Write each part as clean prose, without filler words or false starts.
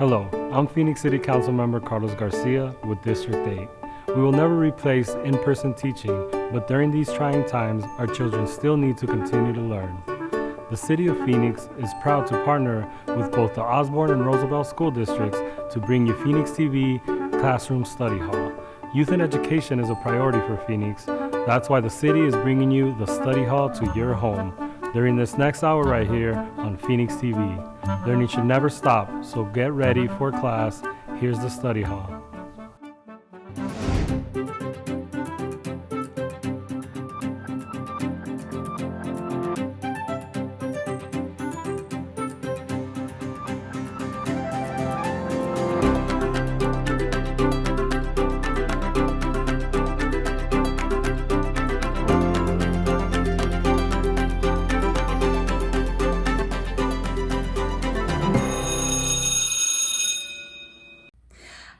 Hello, I'm Phoenix City Council Member Carlos Garcia with District 8. We will never replace in-person teaching, but during these trying times, our children still need to continue to learn. The City of Phoenix is proud to partner with both the Osborn and Roosevelt school districts to bring you PHXTV Classroom Study Hall. Youth and education is a priority for Phoenix. That's why the city is bringing you the study hall to your home during this next hour right here on Phoenix TV. Learning should never stop, so get ready for class. Here's the study hall.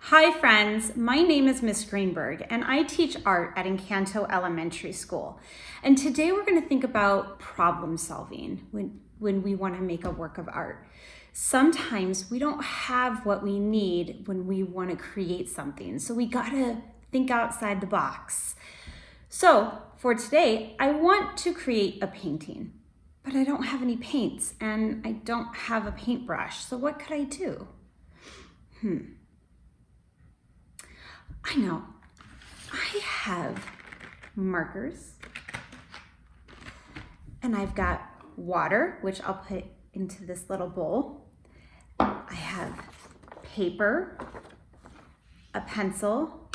Hi friends, my name is Miss Greenberg and I teach art at Encanto Elementary School. And today we're going to think about problem solving when we want to make a work of art. Sometimes we don't have what we need when we want to create something, so we got to think outside the box. So for today, I want to create a painting, but I don't have any paints and I don't have a paintbrush. So what could I do? I know, I have markers and I've got water, which I'll put into this little bowl. I have paper, a pencil,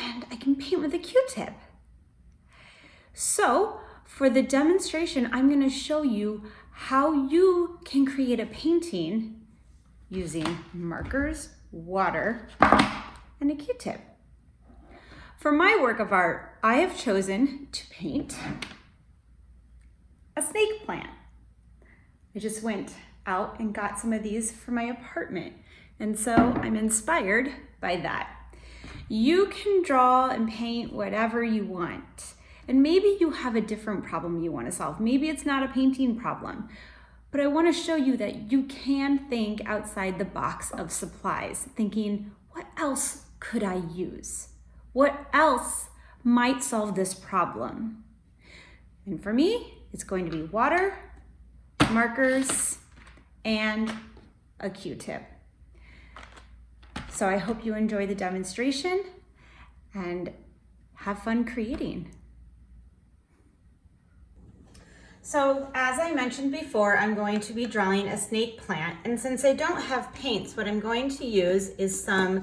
and I can paint with a Q-tip. So for the demonstration, I'm going to show you how you can create a painting using markers, water, and a Q-tip. For my work of art, I have chosen to paint a snake plant. I just went out and got some of these for my apartment, and so I'm inspired by that. You can draw and paint whatever you want, and maybe you have a different problem you want to solve. Maybe it's not a painting problem, but I want to show you that you can think outside the box of supplies, thinking, what else could I use? What else might solve this problem? And for me, it's going to be water, markers, and a Q-tip. So I hope you enjoy the demonstration and have fun creating. So as I mentioned before, I'm going to be drawing a snake plant. And since I don't have paints, what I'm going to use is some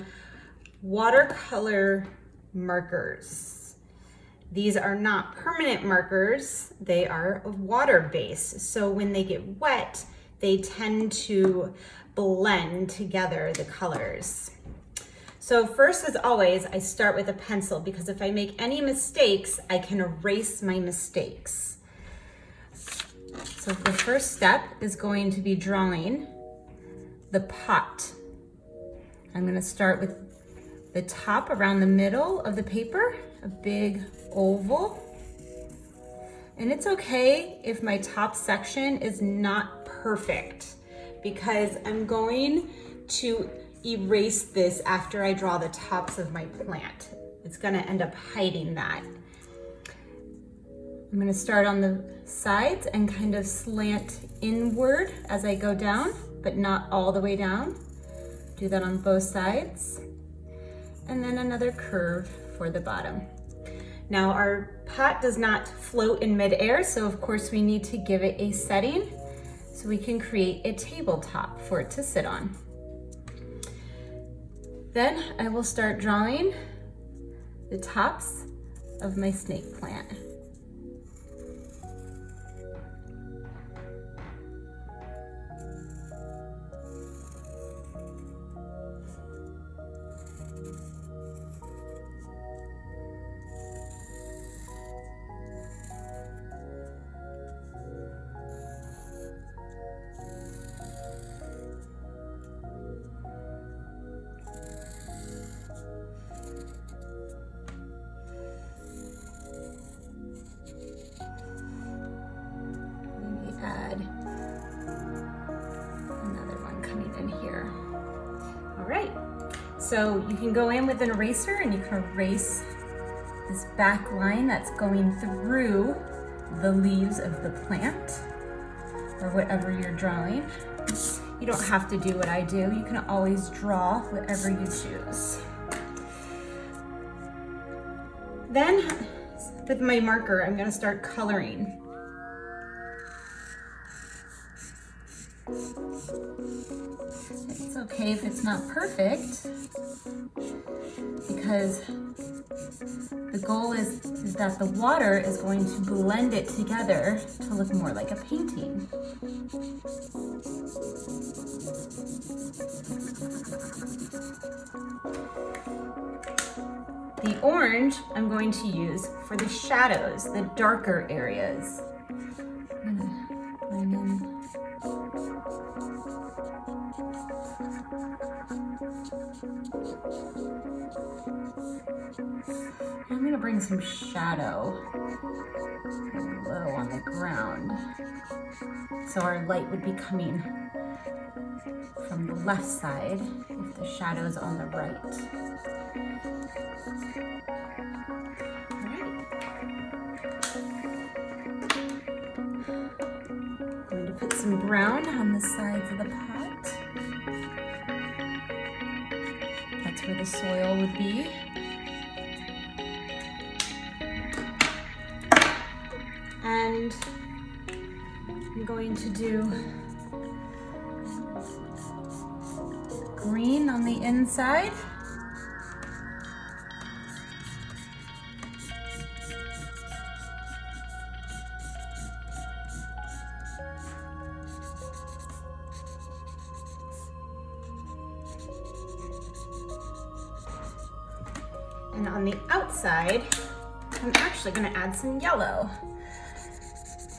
watercolor markers. These are not permanent markers. They are water-based. So when they get wet, they tend to blend together the colors. So first, as always, I start with a pencil because if I make any mistakes, I can erase my mistakes. So the first step is going to be drawing the pot. I'm going to start with the top around the middle of the paper, a big oval. And it's okay if my top section is not perfect because I'm going to erase this after I draw the tops of my plant. It's going to end up hiding that. I'm going to start on the sides and kind of slant inward as I go down, but not all the way down. Do that on both sides. And then another curve for the bottom. Now our pot does not float in midair, so of course we need to give it a setting so we can create a tabletop for it to sit on. Then I will start drawing the tops of my snake plant. right, so you can go in with an eraser and you can erase this back line that's going through the leaves of the plant or whatever you're drawing. You don't have to do what I do. You can always draw whatever you choose. Then with my marker, I'm going to start coloring. It's okay if it's not perfect, because the goal is that the water is going to blend it together to look more like a painting. The orange I'm going to use for the shadows, the darker areas. I'm gonna blend in. I'm gonna bring some shadow low on the ground. So our light would be coming from the left side if the shadow's on the right. I'm going to put some brown on the sides of the pot. That's where the soil would be. And I'm going to do green on the inside. And on the outside, I'm actually going to add some yellow.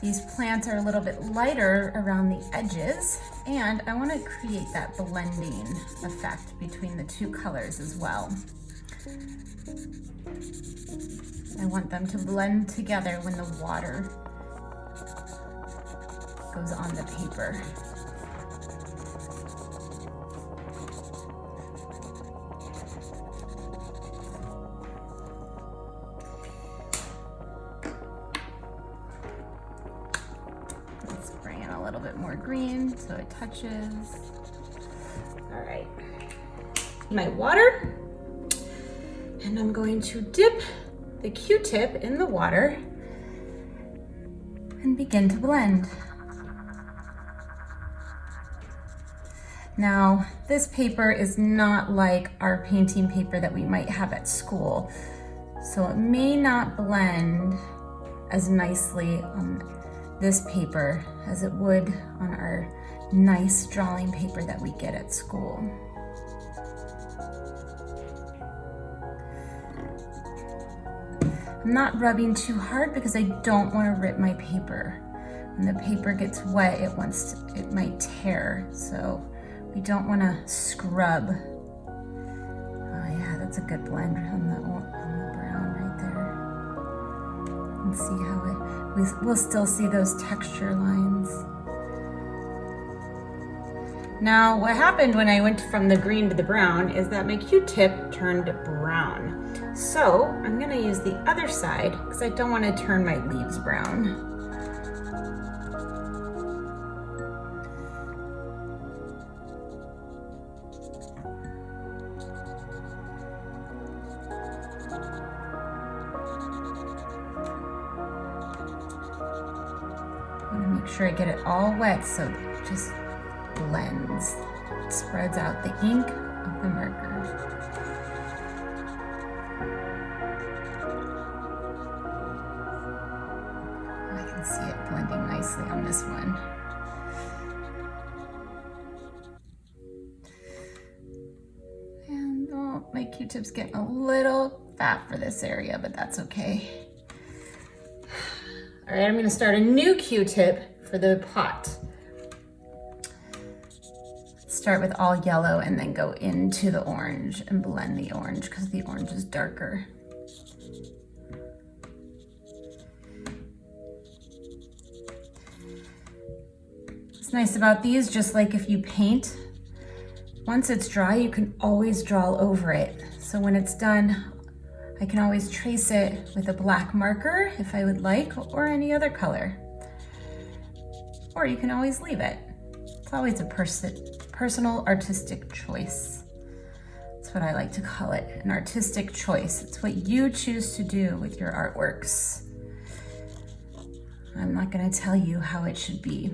These plants are a little bit lighter around the edges, and I want to create that blending effect between the two colors as well. I want them to blend together when the water goes on the paper. A little bit more green so it touches. All right, my water, and I'm going to dip the Q-tip in the water and begin to blend. Now, this paper is not like our painting paper that we might have at school, so it may not blend as nicely on this paper as it would on our nice drawing paper that we get at school. I'm not rubbing too hard because I don't want to rip my paper. When the paper gets wet, it might tear, so we don't want to scrub. Oh yeah, that's a good blend on the brown right there. And see how we'll still see those texture lines. Now, what happened when I went from the green to the brown is that my Q-tip turned brown. So I'm gonna use the other side because I don't want to turn my leaves brown. Make sure I get it all wet so it just blends. It spreads out the ink of the marker. I can see it blending nicely on this one. And oh, my Q-tip's getting a little fat for this area, but that's okay. All right, I'm gonna start a new Q-tip for the pot. Start with all yellow and then go into the orange and blend the orange because the orange is darker. What's nice about these, just like if you paint Once it's dry, you can always draw over it. So when it's done, I can always trace it with a black marker if I would like, or any other color. Or you can always leave it. It's always a personal artistic choice. That's what I like to call it, an artistic choice. It's what you choose to do with your artworks. I'm not gonna tell you how it should be.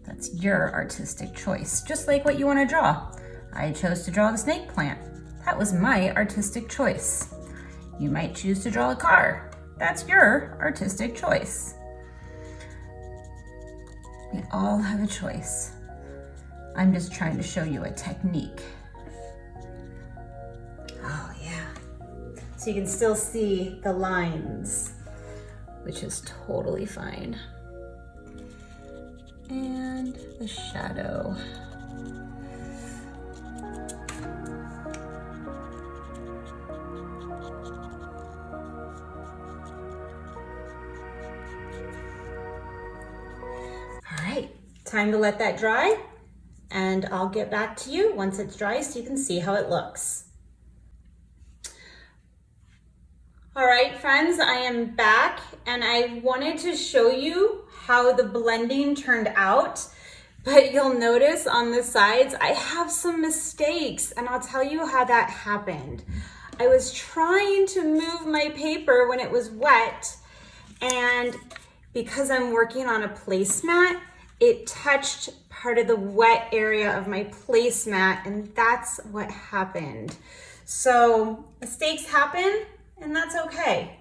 That's your artistic choice, just like what you wanna draw. I chose to draw the snake plant. That was my artistic choice. You might choose to draw a car. That's your artistic choice. We all have a choice. I'm just trying to show you a technique. Oh yeah. So you can still see the lines, which is totally fine. And the shadow. All right, time to let that dry, and I'll get back to you once it's dry so you can see how it looks. All right, friends, I am back, and I wanted to show you how the blending turned out, but you'll notice on the sides, I have some mistakes, and I'll tell you how that happened. I was trying to move my paper when it was wet, and because I'm working on a placemat, it touched part of the wet area of my placemat, and that's what happened. So mistakes happen, and that's okay,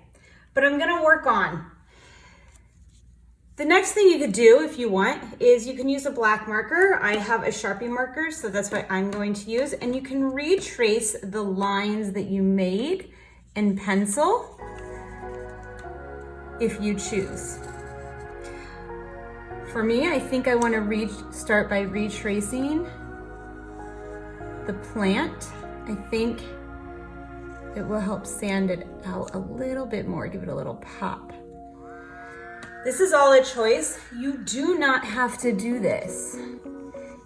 but I'm gonna work on. The next thing you could do if you want is you can use a black marker. I have a Sharpie marker, so that's what I'm going to use, and you can retrace the lines that you made in pencil if you choose. For me, I think I want to start by retracing the plant. I think it will help sand it out a little bit more, give it a little pop. This is all a choice. You do not have to do this.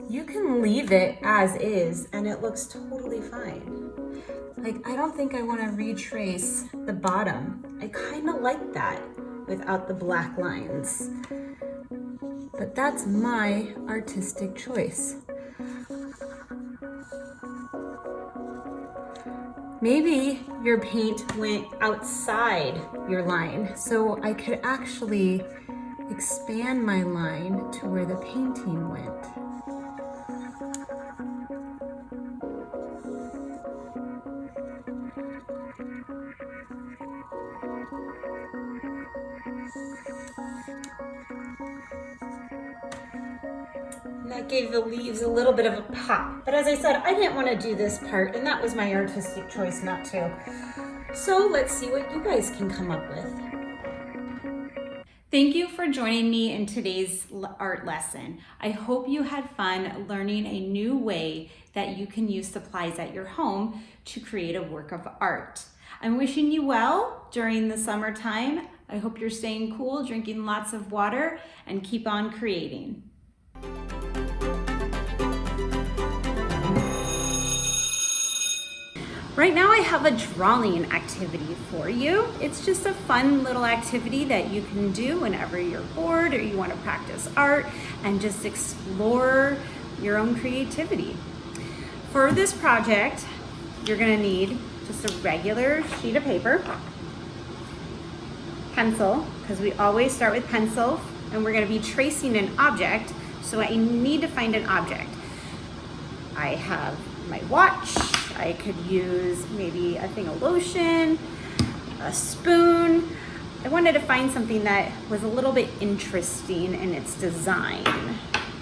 You can leave it as is and it looks totally fine. Like, I don't think I want to retrace the bottom. I kind of like that without the black lines. But that's my artistic choice. Maybe your paint went outside your line, so I could actually expand my line to where the painting went. And that gave the leaves a little bit of a pop. But as I said, I didn't want to do this part, and that was my artistic choice not to. So let's see what you guys can come up with. Thank you for joining me in today's art lesson. I hope you had fun learning a new way that you can use supplies at your home to create a work of art. I'm wishing you well during the summertime. I hope you're staying cool, drinking lots of water, and keep on creating. Right now I have a drawing activity for you. It's just a fun little activity that you can do whenever you're bored or you want to practice art and just explore your own creativity. For this project, you're going to need just a regular sheet of paper, pencil, because we always start with pencil, and we're going to be tracing an object, so I need to find an object. I have my watch. I could use maybe a thing of lotion, a spoon. I wanted to find something that was a little bit interesting in its design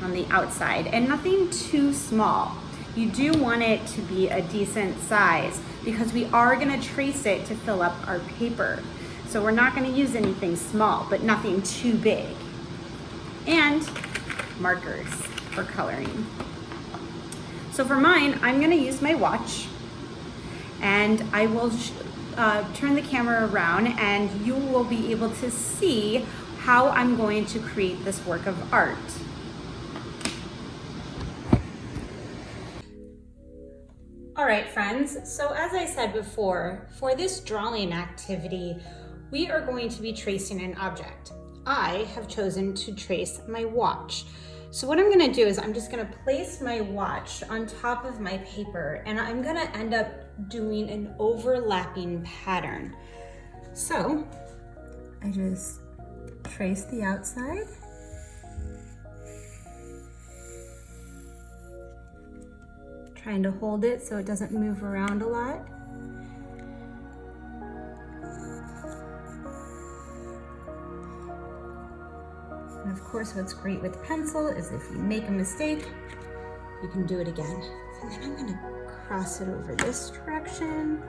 on the outside and nothing too small. You do want it to be a decent size because we are going to trace it to fill up our paper. So we're not going to use anything small, but nothing too big. And markers for coloring. So for mine, I'm going to use my watch, and I will turn the camera around and you will be able to see how I'm going to create this work of art. All right, friends, so as I said before, for this drawing activity, we are going to be tracing an object. I have chosen to trace my watch. So what I'm gonna do is I'm just gonna place my watch on top of my paper, and I'm gonna end up doing an overlapping pattern. So I just trace the outside. Trying to hold it so it doesn't move around a lot. And of course, what's great with pencil is if you make a mistake, you can do it again. And then I'm gonna cross it over this direction.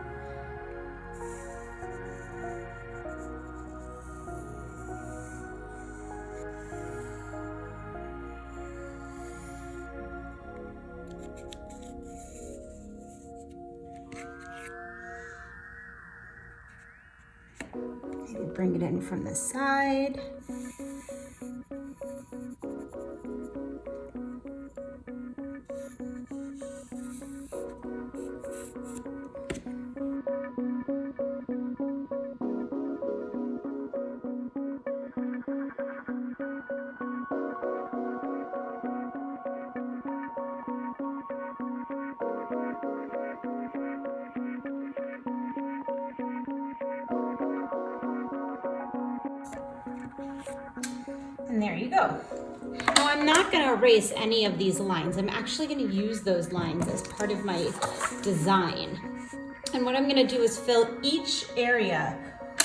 Maybe bring it in from the side. And there you go. Now I'm not going to erase any of these lines. I'm actually going to use those lines as part of my design. And what I'm going to do is fill each area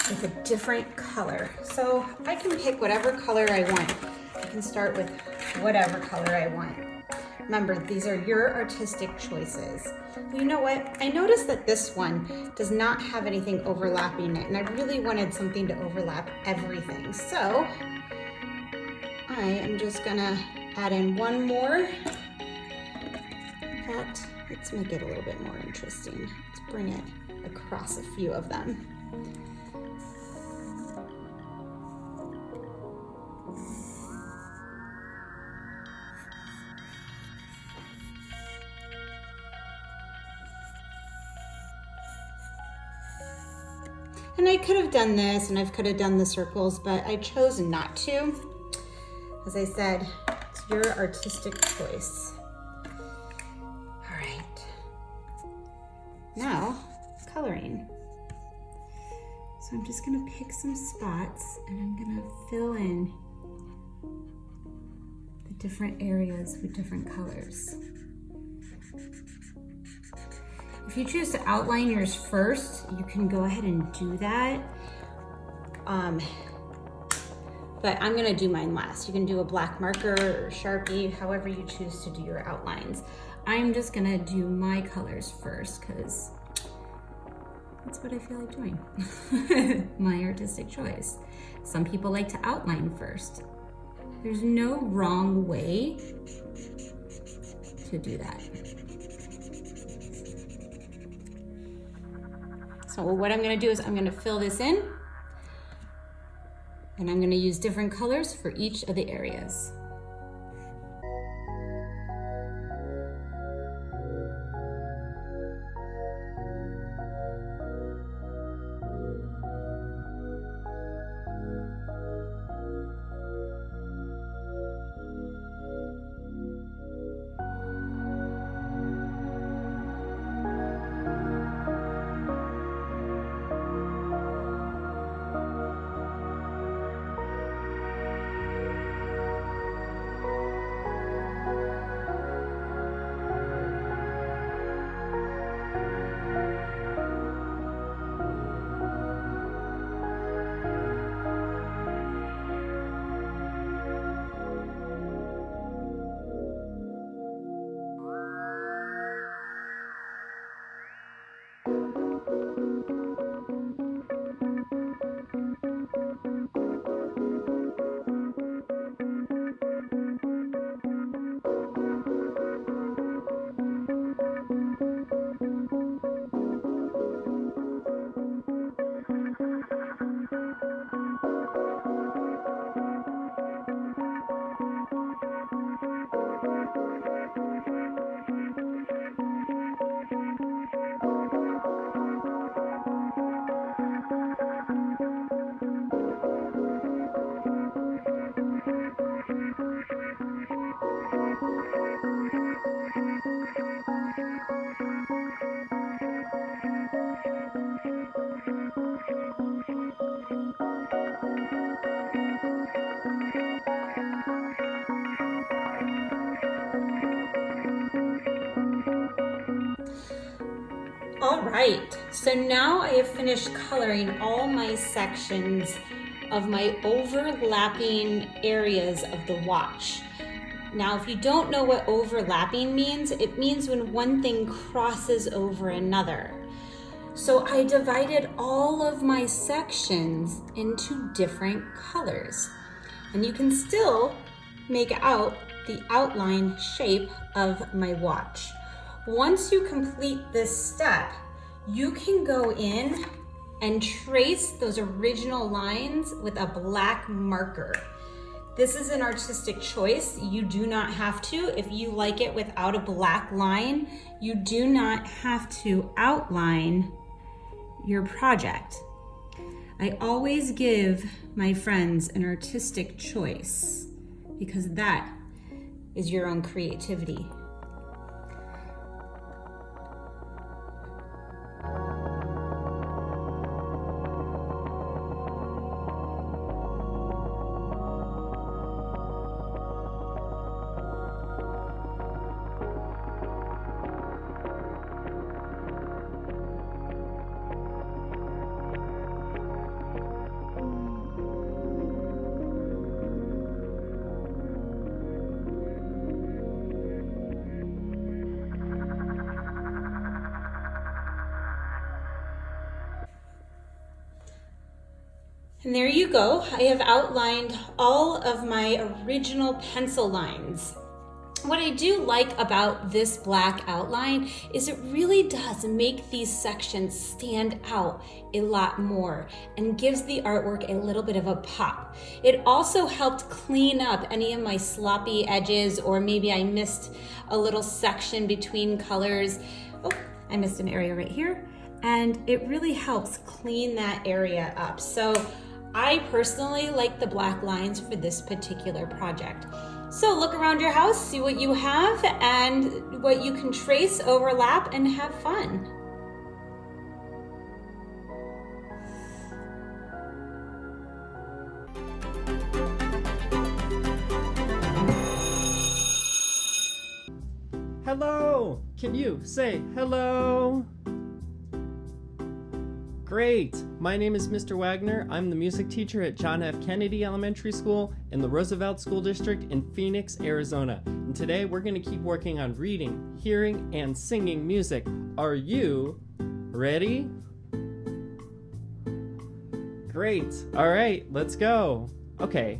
with a different color. So I can pick whatever color I want. I can start with whatever color I want. Remember, these are your artistic choices. You know what? I noticed that this one does not have anything overlapping it, and I really wanted something to overlap everything. So I am just gonna add in one more. In fact, let's make it a little bit more interesting. Let's bring it across a few of them. And I could have done this, and I could have done the circles, but I chose not to. As I said, it's your artistic choice. All right. Now, coloring. So I'm just gonna pick some spots, and I'm gonna fill in the different areas with different colors. If you choose to outline yours first, you can go ahead and do that. But I'm gonna do mine last. You can do a black marker or Sharpie, however you choose to do your outlines. I'm just gonna do my colors first because that's what I feel like doing. My artistic choice. Some people like to outline first. There's no wrong way to do that. So what I'm gonna do is I'm gonna fill this in, and I'm gonna use different colors for each of the areas. All right, so now I have finished coloring all my sections of my overlapping areas of the watch. Now, if you don't know what overlapping means, it means when one thing crosses over another. So I divided all of my sections into different colors. And you can still make out the outline shape of my watch. Once you complete this step, you can go in and trace those original lines with a black marker. This is an artistic choice. You do not have to. If you like it without a black line, you do not have to outline your project. I always give my friends an artistic choice because that is your own creativity. And there you go. I have outlined all of my original pencil lines. What I do like about this black outline is it really does make these sections stand out a lot more and gives the artwork a little bit of a pop. It also helped clean up any of my sloppy edges, or maybe I missed a little section between colors. Oh, I missed an area right here. And it really helps clean that area up. So I personally like the black lines for this particular project. So look around your house, see what you have and what you can trace, overlap, and have fun. Hello! Can you say hello? Great! My name is Mr. Wagner. I'm the music teacher at John F. Kennedy Elementary School in the Roosevelt School District in Phoenix, Arizona. And today we're going to keep working on reading, hearing, and singing music. Are you ready? Great! Alright, let's go. Okay,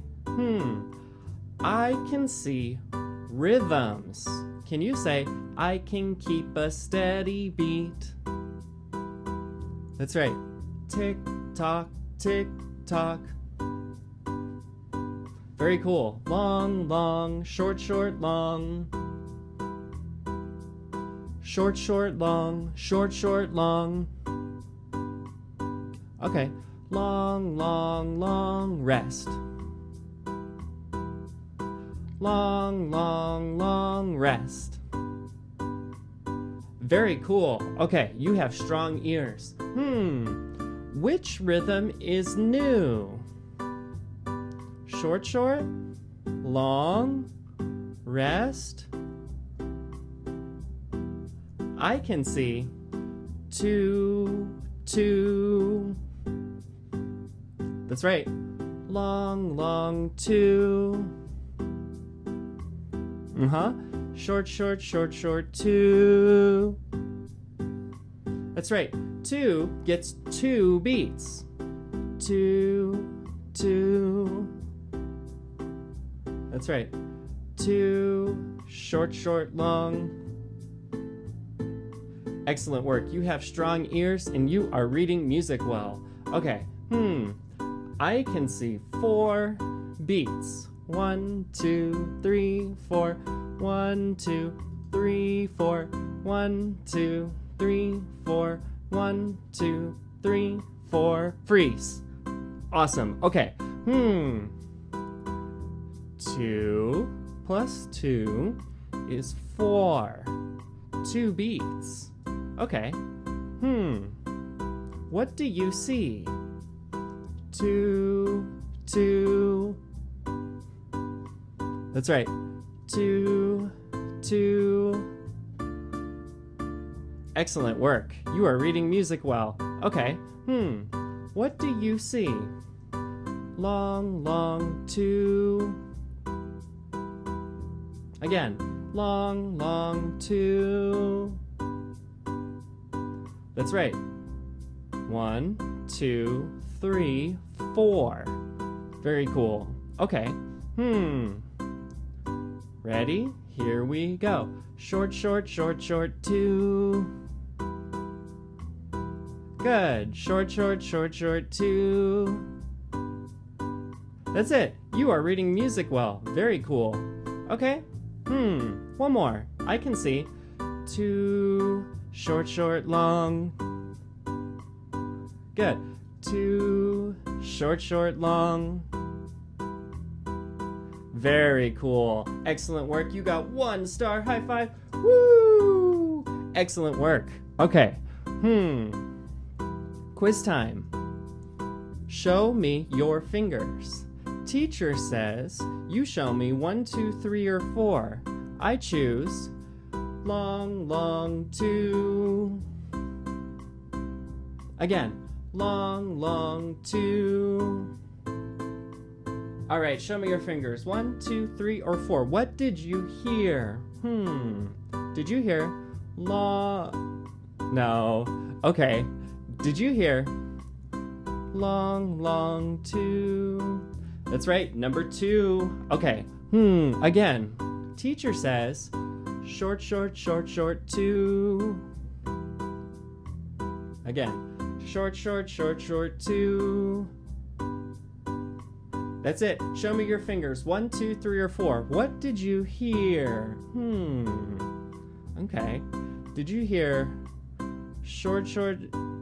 I can see rhythms. Can you say, I can keep a steady beat? That's right. Tick tock, tick tock. Very cool. Long, long, short, short, long. Short, short, long, short, short, long. Okay. Long, long, long, rest. Long, long, long, rest. Very cool. Okay, you have strong ears. Which rhythm is new? Short, short, long, rest. I can see 2, 2. That's right. Long, long, 2. Short, short, short, short, 2. That's right. 2 gets 2 beats. 2, 2. That's right. 2, short, short, long. Excellent work. You have strong ears and you are reading music well. Okay. I can see 4 beats. 1, 2, 3, 4. 1, 2, 3, 4. 1, 2, 3, 4. 1, 2, 3, 4. Freeze. Awesome. Okay. 2 plus 2 is 4. 2 beats. Okay. What do you see? 2, 2. That's right. 2, 2. Excellent work. You are reading music well. Okay. What do you see? Long, long, two. Again. Long, long, two. That's right. 1, 2, 3, 4. Very cool. Okay. Ready? Here we go. Short, short, short, short, two. Good. Short, short, short, short, two. That's it. You are reading music well. Very cool. Okay. One more. I can see. Two. Short, short, long. Good. Two. Short, short, long. Very cool. Excellent work. You got 1 star. High five. Woo! Excellent work. Okay. Quiz time. Show me your fingers. Teacher says you show me 1, 2, 3, or 4. I choose long, long, two. Again, long, long, two. All right, show me your fingers. 1, 2, 3, or 4. What did you hear? Did you hear No. Okay. Did you hear long, long, two? That's right, number 2. Okay. Again. Teacher says short, short, short, short, two. Again. Short, short, short, short, two. That's it. Show me your fingers. 1, 2, 3, or 4. What did you hear? Okay. Did you hear short, short?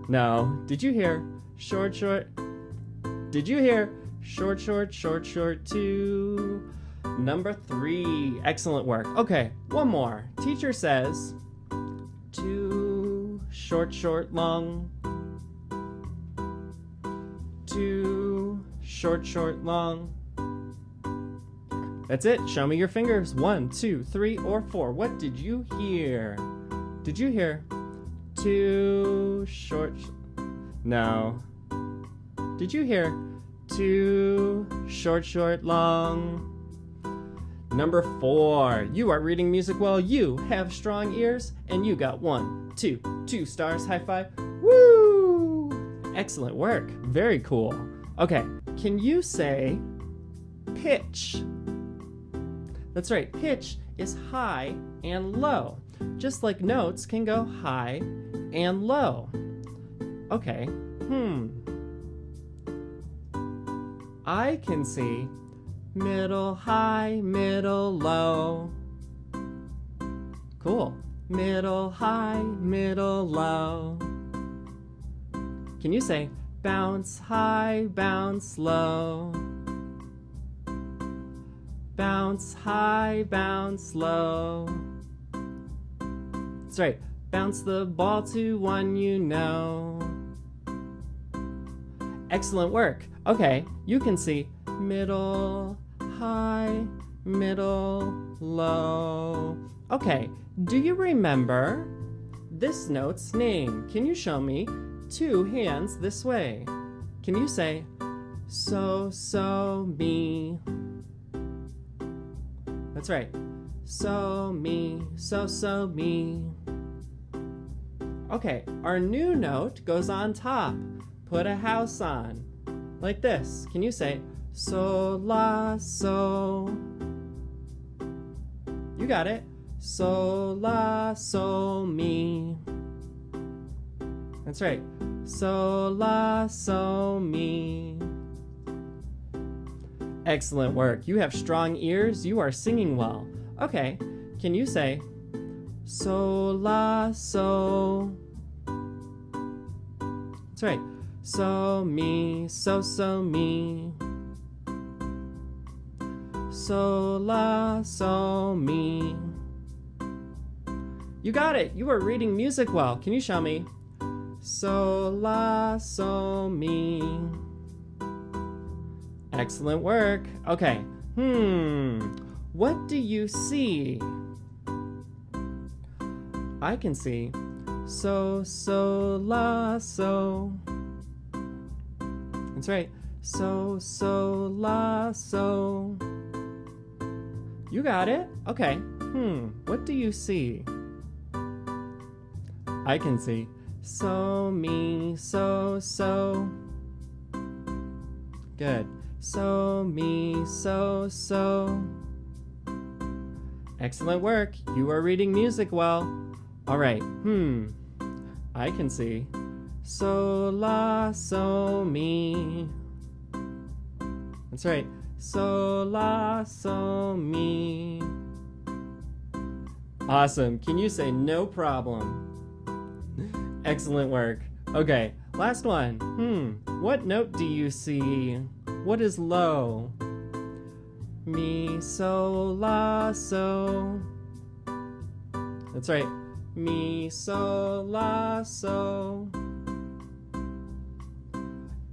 No. Did you hear short, short? Did you hear short, short, short, short, two? Number 3. Excellent work. Okay. One more. Teacher says 2, short, short, long. 2, short, short, long. That's it. Show me your fingers. 1, 2, 3, or 4. What did you hear? Did you hear 2, short? No. Did you hear 2, short, short, long? Number 4. You are reading music well. You have strong ears, and you got 1, 2 stars. High five. Woo! Excellent work. Very cool. Okay, can you say pitch? That's right, pitch is high and low. Just like notes can go high and low. Okay, I can see middle, high, middle, low. Cool. Middle, high, middle, low. Can you say bounce high, bounce low? Bounce high, bounce low. That's right. Bounce the ball to one you know. Excellent work. Okay, you can see middle, high, middle, low. Okay, do you remember this note's name? Can you show me 2 hands this way? Can you say so, so, me? That's right. So, me, so, so, me. Okay, our new note goes on top. Put a house on. Like this. Can you say so, la, so? You got it. So, la, so, me. That's right. So, la, so, me. Excellent work. You have strong ears. You are singing well. Okay, can you say so, la, so? That's right. So, me, so, so, me. So, la, so, me. You got it. You are reading music well. Can you show me? So, la, so, me. Excellent work. Okay. What do you see? I can see So, so, la, so. That's right. So, so, la, so. You got it? Okay. What do you see? I can see. So, me, so, so. Good. So, me, so, so. Excellent work. You are reading music well. All right. I can see. So, la, so, mi. That's right. So, la, so, mi. Awesome. Can you say no problem? Excellent work. Okay, last one. What note do you see? What is low? Mi, so, la, so. That's right. Mi, so, la, so.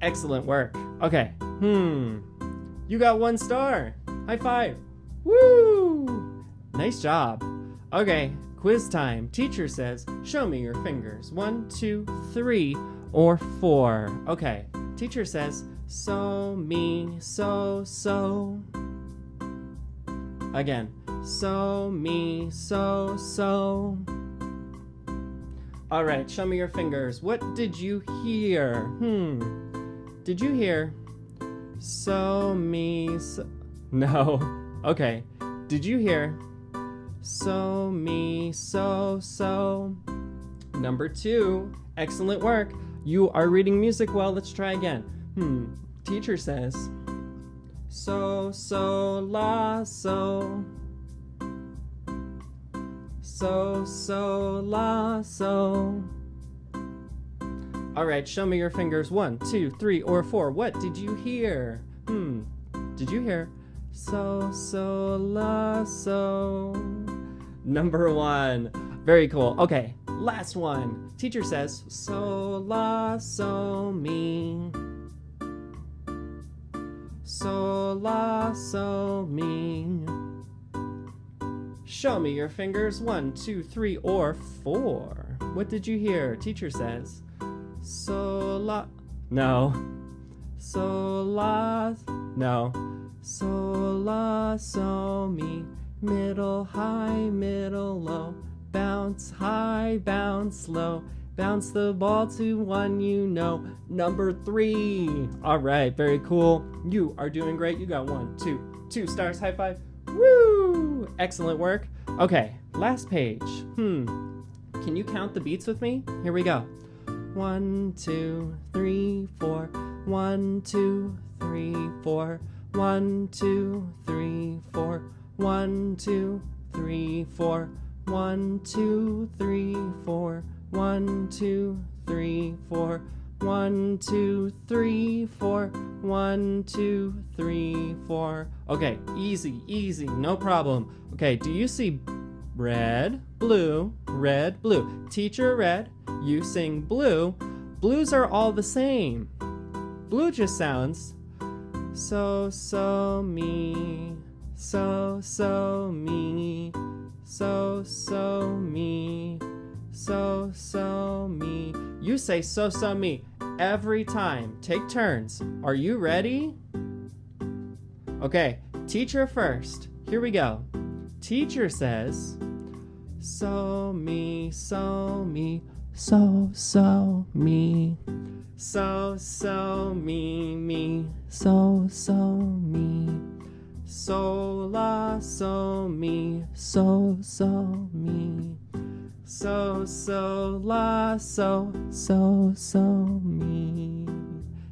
Excellent work. Okay. You got 1 star. High five. Woo! Nice job. Okay, quiz time. Teacher says, show me your fingers. 1, 2, 3, or 4. Okay, teacher says, so, me, so, so. Again, so, me, so, so. All right, show me your fingers. What did you hear? Did you hear? So, me, so. No. Okay. Did you hear? So, me, so, so. Number 2. Excellent work. You are reading music well. Let's try again. Teacher says, so, so, la, so. So, so, la, so. All right, show me your fingers. 1, 2, 3, or 4. What did you hear? Did you hear? So, so, la, so. Number 1. Very cool. Okay, last one. Teacher says, so, la, so, mi. So, la, so, mi. Show me your fingers. 1, 2, 3, or 4. What did you hear? Teacher says, so, la. No. So, la. No. So, la, so, mi. Middle, high, middle, low. Bounce high, bounce low. Bounce the ball to one you know. Number 3. All right, very cool. You are doing great. You got 1, 2 stars. High five. Woo! Excellent work. Okay, last page. Can you count the beats with me? Here we go. 1, 2, 3, 4. 1, 2, 3, 4. 1, 2, 3, 4. 1, 2, 3, 4. 1, 2, 3, 4. 1, 2, 3, 4. 1, 2, 3, 4. 1, 2, 3, 4. Okay, easy, no problem. Okay, do you see red, blue, red, blue? Teacher red, you sing blue. Blues are all the same. Blue just sounds so, so, me. So, so, me. So, so, me. So, so, me. You say so, so, me every time. Take turns. Are you ready? Okay, teacher first. Here we go. Teacher says, so, me, so, me. So, so, me. So, so, me. So, so, me. So, la, so, mi. So, so, mi. So, so, la, so, mi.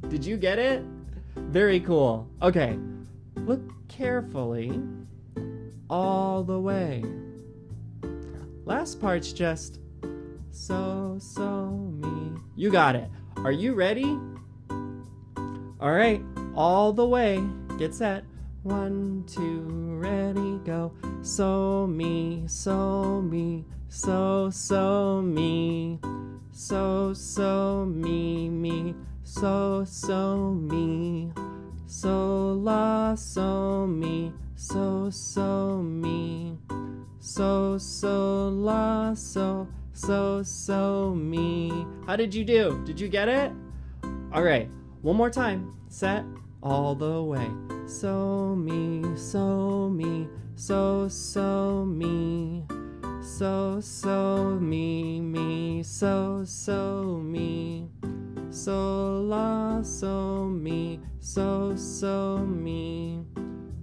Did you get it? Very cool. Okay, look carefully all the way. Last part's just so, so, me. You got it. Are you ready? All right, all the way. Get set. 1, 2, ready, go. So, me, so, me. So, so, me. So, so, me. So, so, me. So, la, so, me. So, so, me. So, so, la, so. so, me. How did you do? Did you get it? All right, one more time. Set, all the way. So, me, so, me, so, me. So, me, so, me. So, la, so, me, so, me.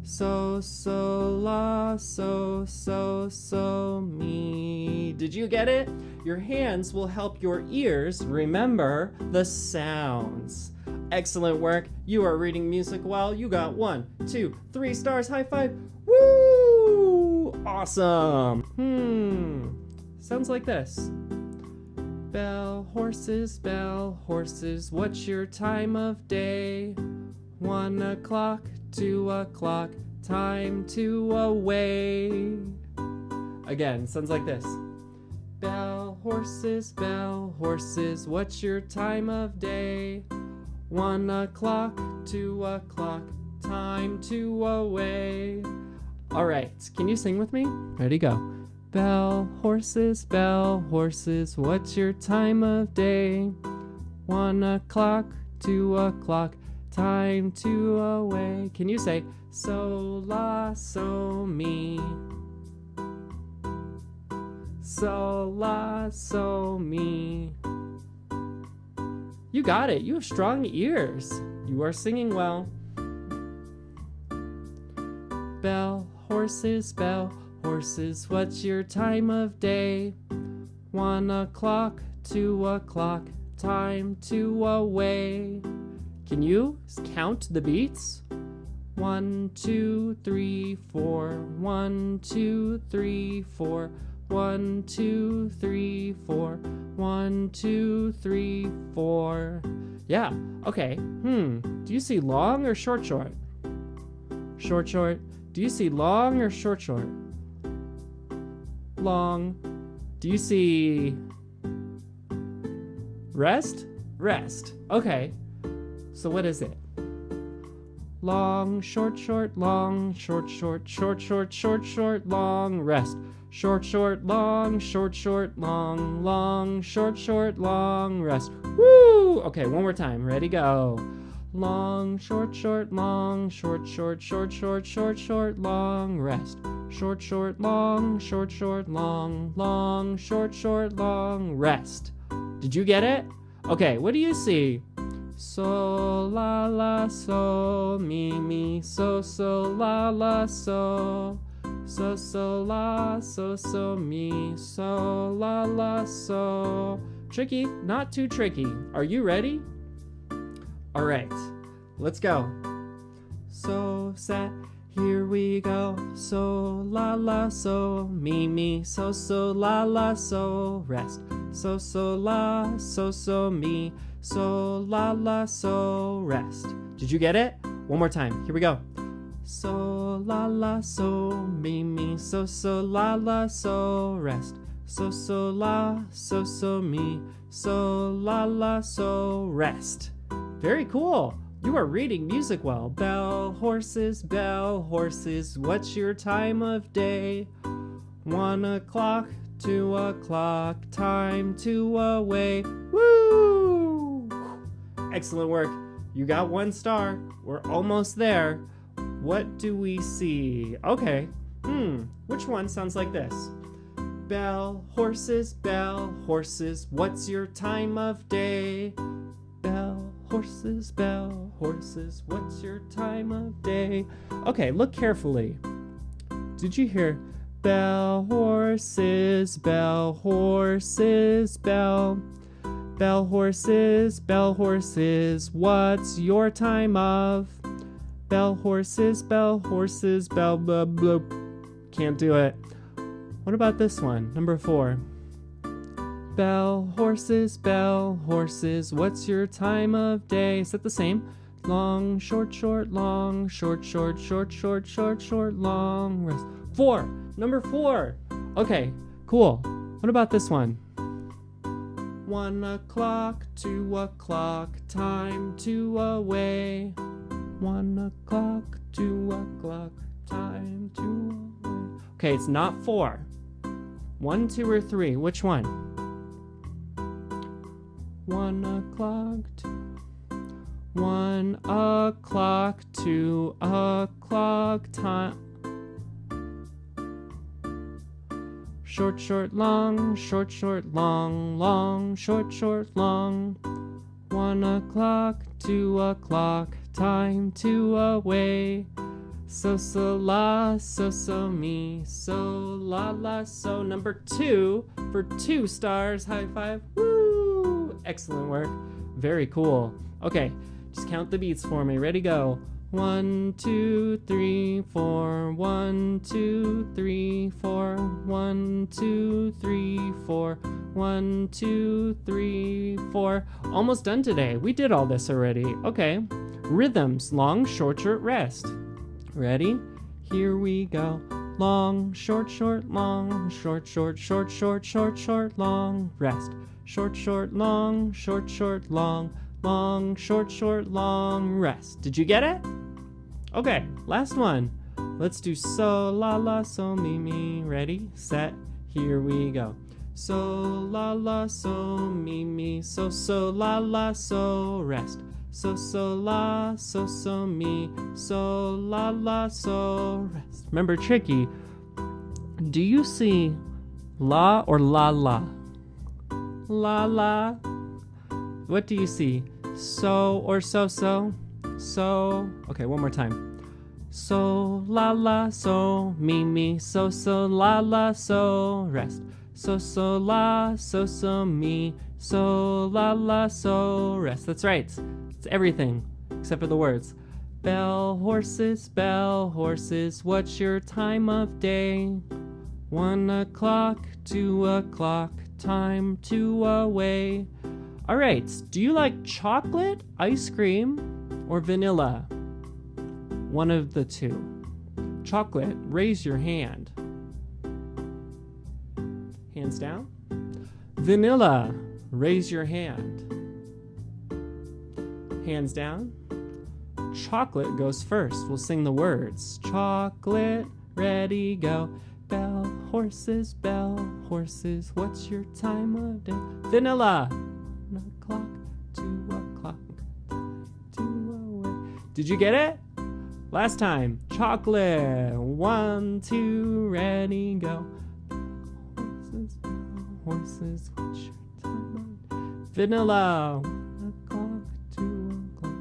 So, la, so, me. Did you get it? Your hands will help your ears remember the sounds. Excellent work. You are reading music well. You got 1, 2, 3 stars. High five. Woo! Awesome. Sounds like this. Bell horses, what's your time of day? 1 o'clock, 2 o'clock, time to away. Again, sounds like this. Bell horses, what's your time of day? 1 o'clock, 2 o'clock, time to away. All right, can you sing with me? Ready, go. Bell horses, what's your time of day? 1 o'clock, 2 o'clock, time to away. Can you say, so, la, so, me? So, la, so, me. You got it. You have strong ears. You are singing well. Bell horses, what's your time of day? 1 o'clock, 2 o'clock, time to away. Can you count the beats? 1, 2, 3, 4. 1, 2, 3, 4. 1, 2, 3, 4. 1, 2, 3, 4. Yeah, okay. Do you see long or short? Short. Do you see long or short? Long. Do you see rest? Okay. So what is it? Long, short, long, short, long, rest. Short, long, short, long, short, long, rest. Woo! Okay, one more time. Ready, go. Long, short, long, short, long, rest. Short, long, short, long, short, long, rest. Did you get it? Okay, what do you see? So, la, so, me, so, la, so. So, la, so, me, so, la, so. Tricky? Not too tricky. Are you ready? All right, let's go. So, set, here we go. So, la, so, me, so, la, so, rest. So, la, so, me, so, la, so, rest. Did you get it? One more time. Here we go. So, la, so, me, so, la, so, rest. So, la, so, me, so, la, so, rest. Very cool. You are reading music well. Bell horses, what's your time of day? 1 o'clock, 2 o'clock, time to away. Woo! Excellent work. You got 1 star. We're almost there. What do we see? Okay. Which one sounds like this? Bell horses, what's your time of day? Bell horses, what's your time of day? Okay, look carefully. Did you hear bell horses, bell? Bell horses, what's your time of? Bell horses, bell, blah, blah. Can't do it. What about this one? Number 4. Bell horses, what's your time of day? Is that the same? Long, short, long, short, long, rest. 4. Number 4. Okay, cool. What about this one? 1 o'clock, 2 o'clock, time to away. 1 o'clock, 2 o'clock, time to away. Okay, it's not 4. 1, 2, or 3. Which one? 1 o'clock, 1 o'clock, 2 o'clock, time. Short, short, long, short, short, long, long, short, short, long. 1 o'clock, 2 o'clock, time to away. So, la, so, me, so, la, so. Number 2 for 2 stars. High five. Woo! Excellent work. Very cool. Okay, just count the beats for me. Ready, go. 1, 2, 3, 4. 1, 2, 3, 4. 1, 2, 3, 4. 1, 2, 3, 4. Almost done today. We did all this already. Okay. Rhythms. Long, short, short, rest. Ready? Here we go. Long, short, short, long. Short, short, short, short, short, short, long. Rest. Short, short, long. Short, short, long. Long, short, short, long. Rest. Did you get it? Okay, last one. Let's do so, la, so, me. Ready, set, here we go. So, la, so, me. So, la, so, rest. So, la, so, me. So, la, so, rest. Remember, tricky. Do you see la or la? La. What do you see? So or so? So. Okay, one more time. So, la, so, me. So, la, so, rest. So, la, so, me. So, la, so, rest. That's right. It's everything except for the words. Bell horses, what's your time of day? 1 o'clock, 2 o'clock, time to away. All right, do you like chocolate, ice cream, or vanilla? One of the two. Chocolate, raise your hand. Hands down. Vanilla, raise your hand. Hands down. Chocolate goes first. We'll sing the words. Chocolate, ready, go. Bell horses, what's your time of day? Vanilla. 1 o'clock, 2 o'clock, time to away. Did you get it? Last time. Chocolate. 1, 2, ready, go. Horses, what's your time of day? Vanilla. 1 o'clock, 2 o'clock.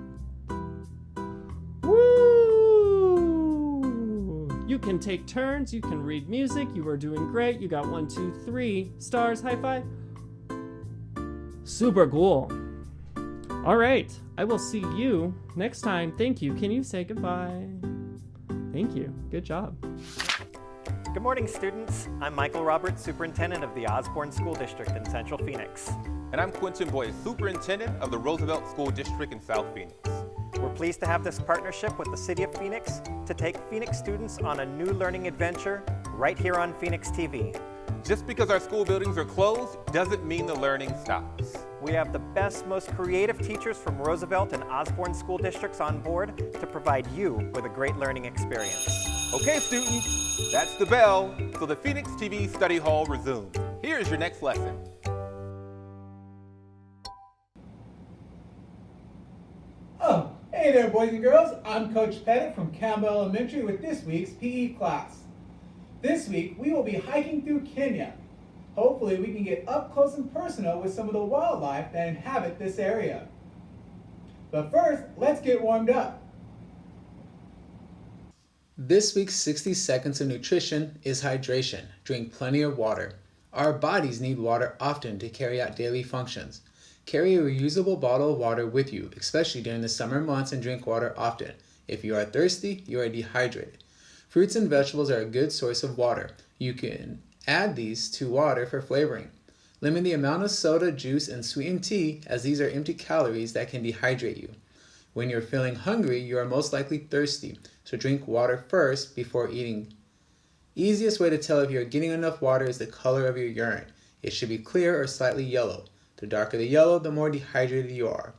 Woo! You can take turns, you can read music, you are doing great. You got 1, 2, 3 stars, high five. Super cool. All right, I will see you next time. Thank you. Can you say goodbye? Thank you. Good job. Good morning, students. I'm Michael Roberts, Superintendent of the Osborn School District in Central Phoenix. And I'm Quentin Boyd, Superintendent of the Roosevelt School District in South Phoenix. We're pleased to have this partnership with the City of Phoenix to take Phoenix students on a new learning adventure right here on Phoenix TV. Just because our school buildings are closed doesn't mean the learning stops. We have the best, most creative teachers from Roosevelt and Osborn school districts on board to provide you with a great learning experience. Okay, students, that's the bell, so the Phoenix TV Study Hall resumes. Here's your next lesson. Oh, hey there, boys and girls. I'm Coach Pettit from Campbell Elementary with this week's PE class. This week, we will be hiking through Kenya. Hopefully, we can get up close and personal with some of the wildlife that inhabit this area. But first, let's get warmed up. This week's 60 seconds of nutrition is hydration. Drink plenty of water. Our bodies need water often to carry out daily functions. Carry a reusable bottle of water with you, especially during the summer months, and drink water often. If you are thirsty, you are dehydrated. Fruits and vegetables are a good source of water. You can add these to water for flavoring. Limit the amount of soda, juice, and sweetened tea, as these are empty calories that can dehydrate you. When you're feeling hungry, you are most likely thirsty, so drink water first before eating. Easiest way to tell if you're getting enough water is the color of your urine. It should be clear or slightly yellow. The darker the yellow, the more dehydrated you are.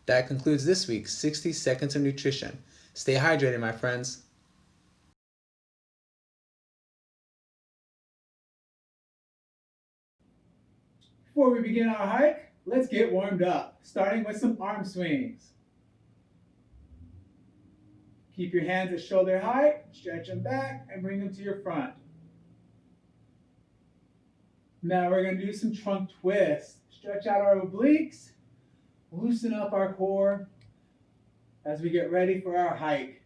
That concludes this week's 60 seconds of nutrition. Stay hydrated, my friends. Before we begin our hike, let's get warmed up, starting with some arm swings. Keep your hands at shoulder height, stretch them back, and bring them to your front. Now we're going to do some trunk twists. Stretch out our obliques, loosen up our core as we get ready for our hike.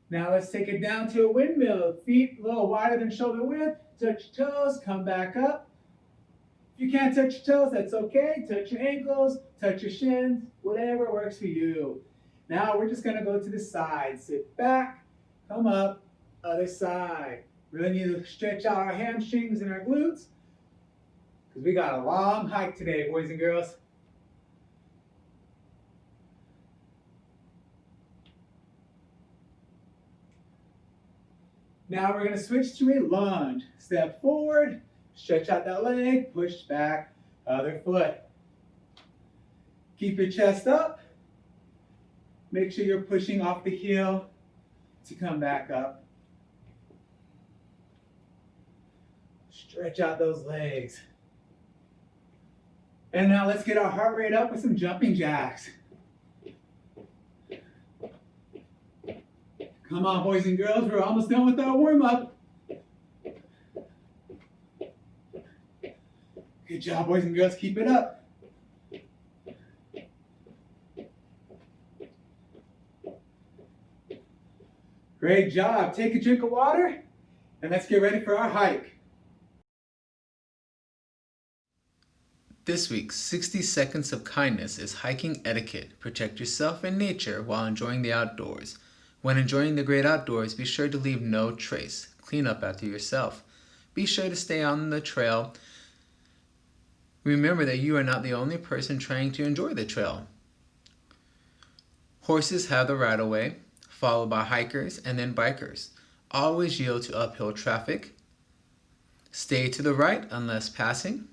Now let's take it down to a windmill. Feet a little wider than shoulder width. Touch your toes, come back up. If you can't touch your toes, that's okay. Touch your ankles, touch your shins, whatever works for you. Now we're just gonna go to the side. Sit back, come up, other side. Really need to stretch out our hamstrings and our glutes because we got a long hike today, boys and girls. Now we're going to switch to a lunge. Step forward, stretch out that leg, push back, other foot. Keep your chest up. Make sure you're pushing off the heel to come back up. Stretch out those legs. And now let's get our heart rate up with some jumping jacks. Come on, boys and girls, we're almost done with our warm-up. Good job, boys and girls, keep it up. Great job. Take a drink of water, and let's get ready for our hike. This week's 60 Seconds of Kindness is hiking etiquette. Protect yourself and nature while enjoying the outdoors. When enjoying the great outdoors, be sure to leave no trace. Clean up after yourself. Be sure to stay on the trail. Remember that you are not the only person trying to enjoy the trail. Horses have the right-of-way, followed by hikers and then bikers. Always yield to uphill traffic. Stay to the right unless passing.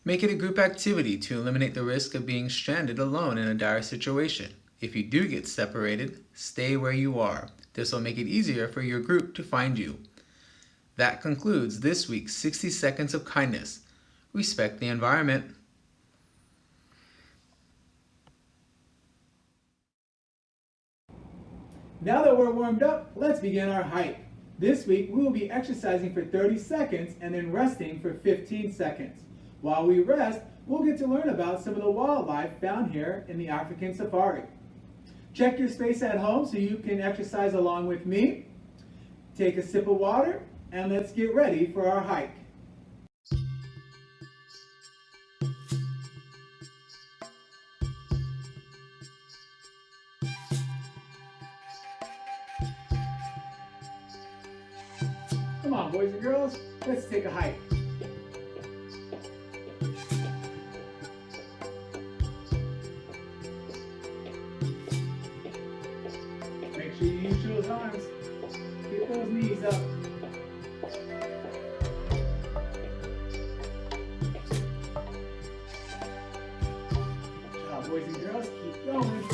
Make it a group activity to eliminate the risk of being stranded alone in a dire situation. If you do get separated, stay where you are. This will make it easier for your group to find you. That concludes this week's 60 Seconds of Kindness. Respect the environment. Now that we're warmed up, let's begin our hike. This week, we will be exercising for 30 seconds and then resting for 15 seconds. While we rest, we'll get to learn about some of the wildlife found here in the African safari. Check your space at home so you can exercise along with me. Take a sip of water, and let's get ready for our hike. Come on, boys and girls, let's take a hike. Make sure you use those arms. Get those knees up. Good job, boys and girls. Keep going.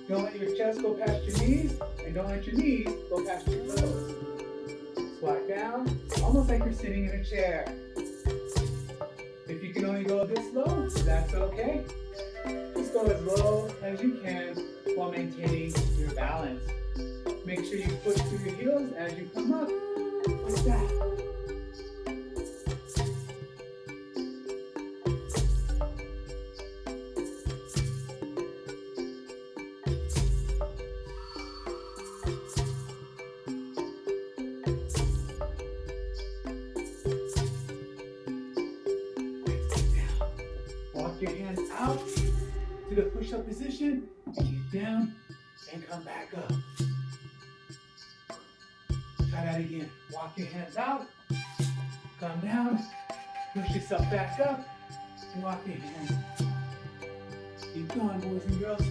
Don't let your chest go past your knees, and don't let your knees go past your toes. Squat down, almost like you're sitting in a chair. If you can only go this low, that's okay. Just go as low as you can while maintaining your balance. Make sure you push through your heels as you come up, like that. Walk your hands out to the push-up position, and get down and come back up. Try that again. Walk your hands out, come down, push yourself back up, and walk your hands. Keep going, boys and girls.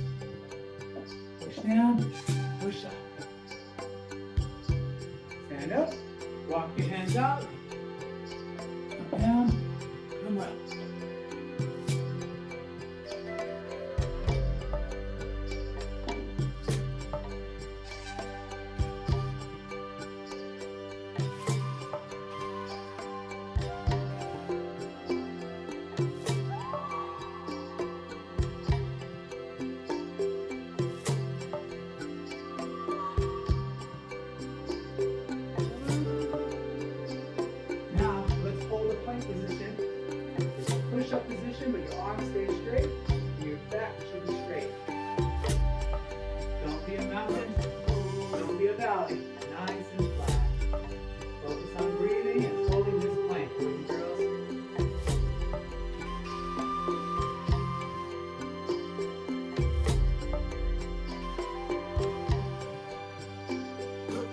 Push down, push up. Stand up, walk your hands out, come down, come up. Now, let's hold the plank position. It's a push-up position, but your arms stay straight, and your back should be straight. Don't be a mountain, don't be a valley. Nice and flat. Focus on breathing and holding this plank, boys and girls.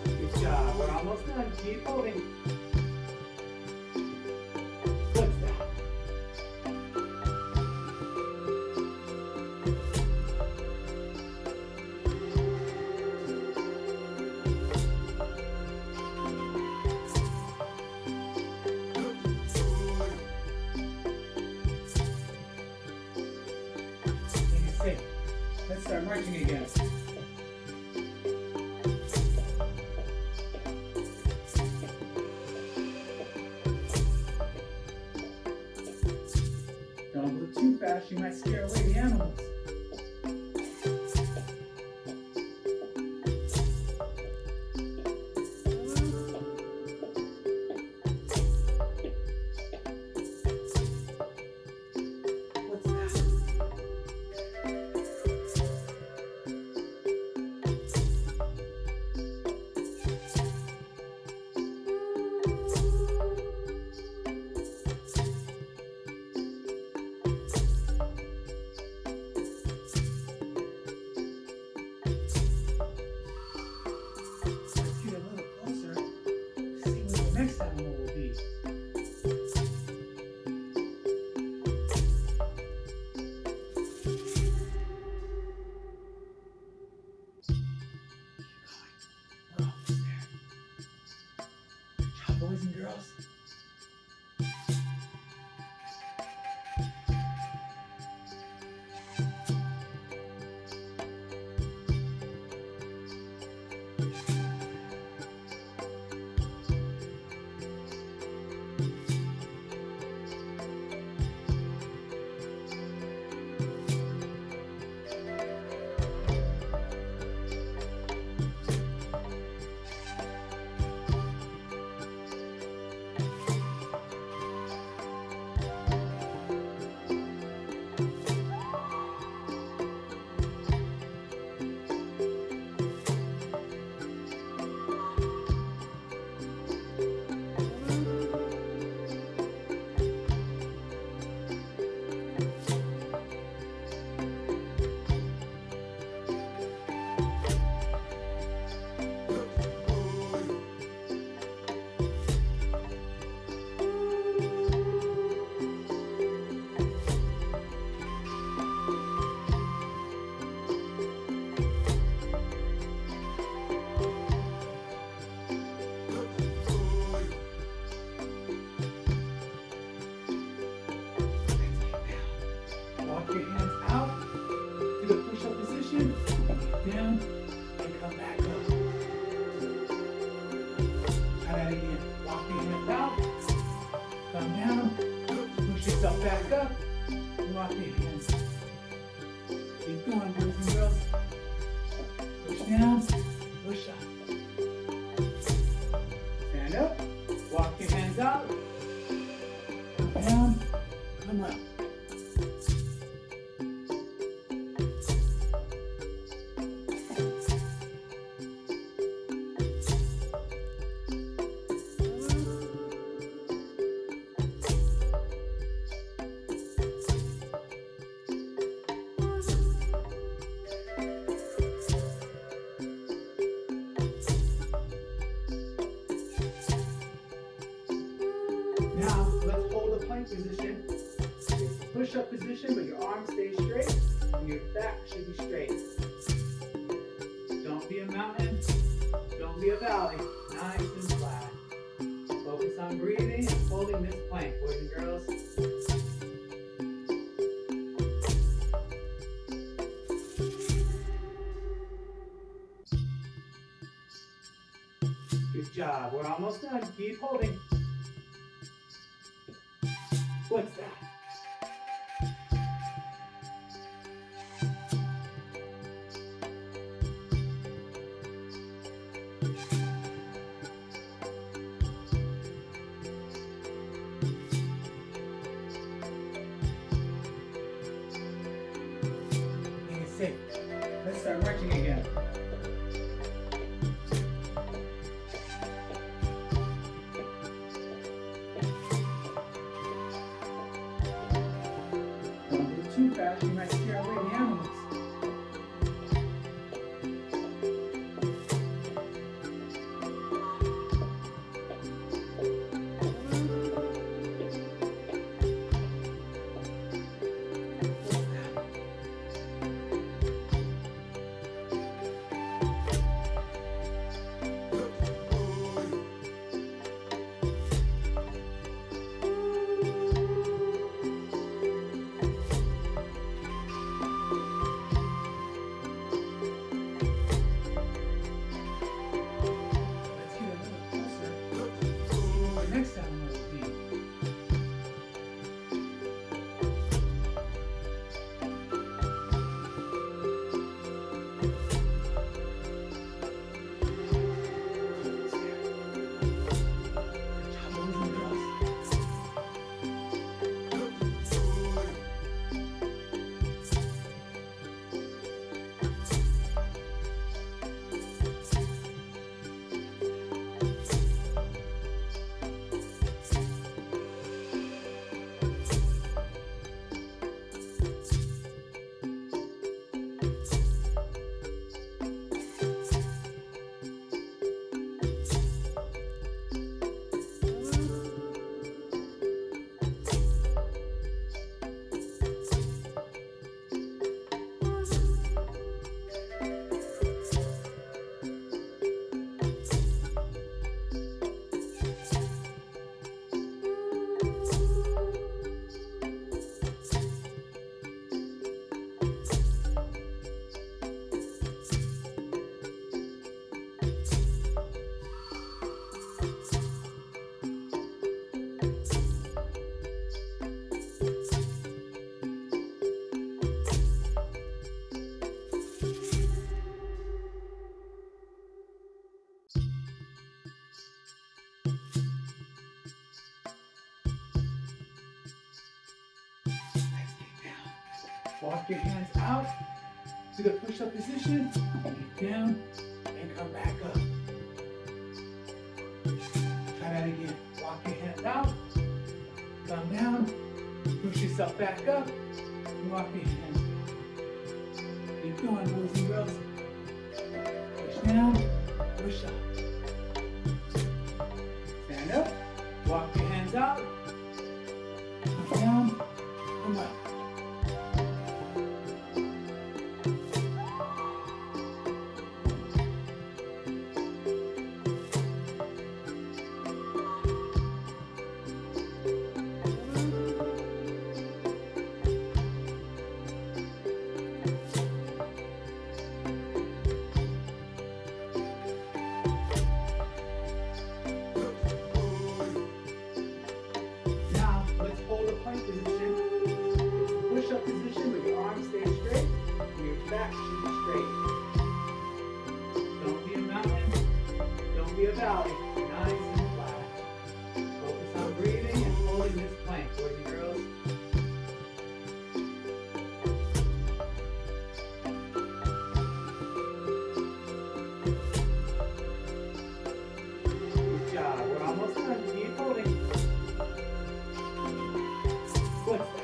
Good job. We're almost done. Keep holding. Good job. Take a seat. Let's start marching again. Don't move too fast, you might scare away the animals. What's that? Let's get a little closer to see where the next animal will be. We're almost there. Good job, boys and girls. down, and come back up. Try that again. Walk your hands out, come down, push yourself back up, and walk your hands. Keep going, boys and girls. Push down, push up. Stand up, walk your hands out, come down, come up. Now, let's hold the plank position. It's a push-up position, but your arms stay straight and your back should be straight. Don't be a mountain, don't be a valley, nice and flat. Focus on breathing and holding this plank, boys and girls. Good job, we're almost done. Keep holding. What's that? Being safe. Let's start marching again. Don't go too fast, you might scare away the animals. Let's get a little closer. The next animal will be. Good job, boys and girls. Let's get down. Walk your hands out to the push-up position, get down, and come back up. Try that again. Walk your hands out, come down, push yourself back up, and walk your hands. Keep going, boys and girls. Push down, push up. Stand up, walk your hands out, come down, come up. belly, nice and flat. Focus on breathing and holding this plank, boys and girls. Good job. We're almost done. Keep holding. What's that?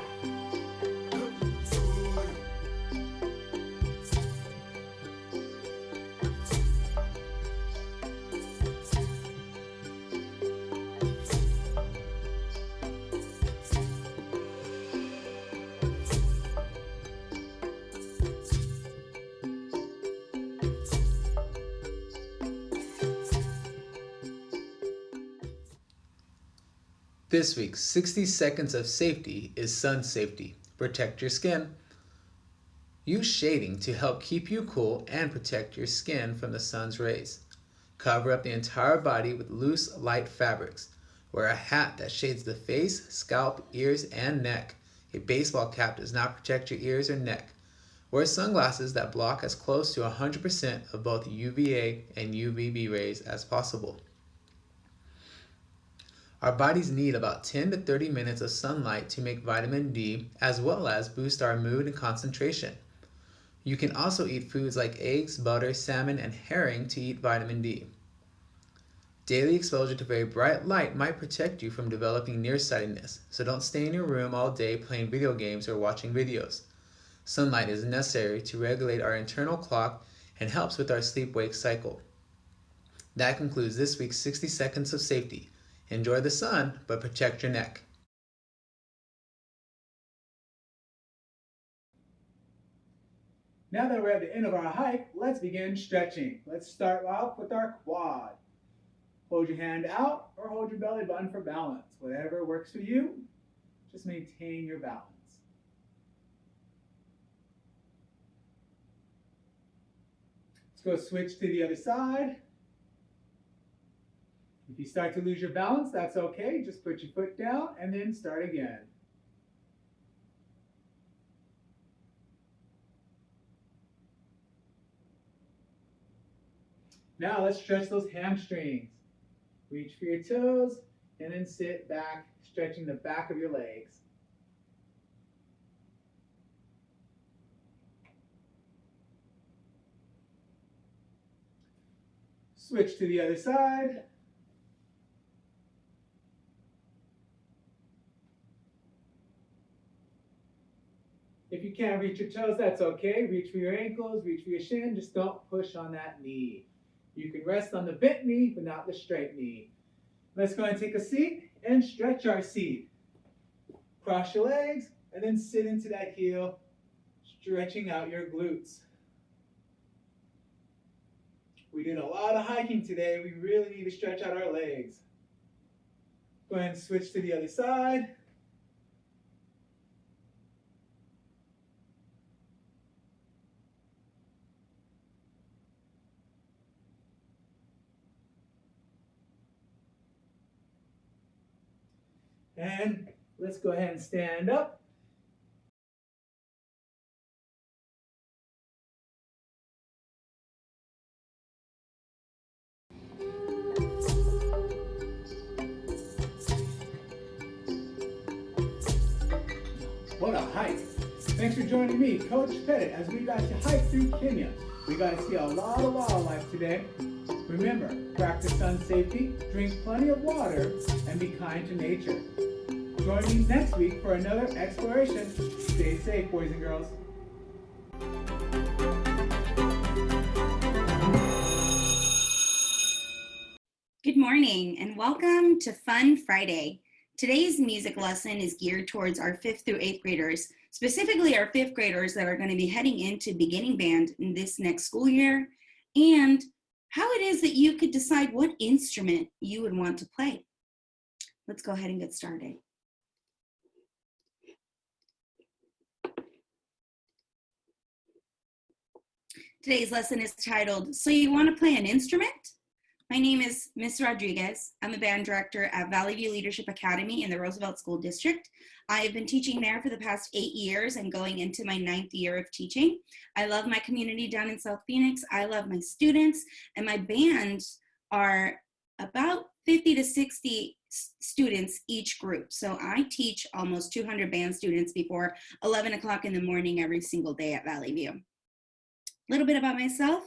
This week's 60 seconds of safety is sun safety. Protect your skin. Use shading to help keep you cool and protect your skin from the sun's rays. Cover up the entire body with loose, light fabrics. Wear a hat that shades the face, scalp, ears, and neck. A baseball cap does not protect your ears or neck. Wear sunglasses that block as close to 100% of both UVA and UVB rays as possible. Our bodies need about 10 to 30 minutes of sunlight to make vitamin D, as well as boost our mood and concentration. You can also eat foods like eggs, butter, salmon, and herring to eat vitamin D. Daily exposure to very bright light might protect you from developing nearsightedness, so don't stay in your room all day playing video games or watching videos. Sunlight is necessary to regulate our internal clock and helps with our sleep-wake cycle. That concludes this week's 60 seconds of safety. Enjoy the sun, but protect your neck. Now that we're at the end of our hike, let's begin stretching. Let's start off with our quad. Hold your hand out or hold your belly button for balance. Whatever works for you, just maintain your balance. Let's go switch to the other side. If you start to lose your balance, that's okay. Just put your foot down and then start again. Now let's stretch those hamstrings. Reach for your toes and then sit back, stretching the back of your legs. Switch to the other side. If you can't reach your toes, that's okay. Reach for your ankles, reach for your shin, just don't push on that knee. You can rest on the bent knee, but not the straight knee. Let's go and take a seat and stretch our seat. Cross your legs and then sit into that heel, stretching out your glutes. We did a lot of hiking today. We really need to stretch out our legs. Go ahead and switch to the other side. And let's go ahead and stand up. What a hike. Thanks for joining me, Coach Pettit, as we got to hike through Kenya. We got to see a lot of wildlife today. Remember, practice sun safety, drink plenty of water, and be kind to nature. Join me next week for another exploration. Stay safe, boys and girls. Good morning and welcome to Fun Friday. Today's music lesson is geared towards our 5th through 8th graders, specifically our 5th graders that are going to be heading into beginning band in this next school year, and how it is that you could decide what instrument you would want to play. Let's go ahead and get started. Today's lesson is titled, So You Want to Play an Instrument? My name is Ms. Rodriguez. I'm the band director at Valley View Leadership Academy in the Roosevelt School District. I have been teaching there for the past 8 years and going into my 9th year of teaching. I love my community down in South Phoenix. I love my students, and my bands are about 50 to 60 students each group. So I teach almost 200 band students before 11 o'clock in the morning every single day at Valley View. A little bit about myself.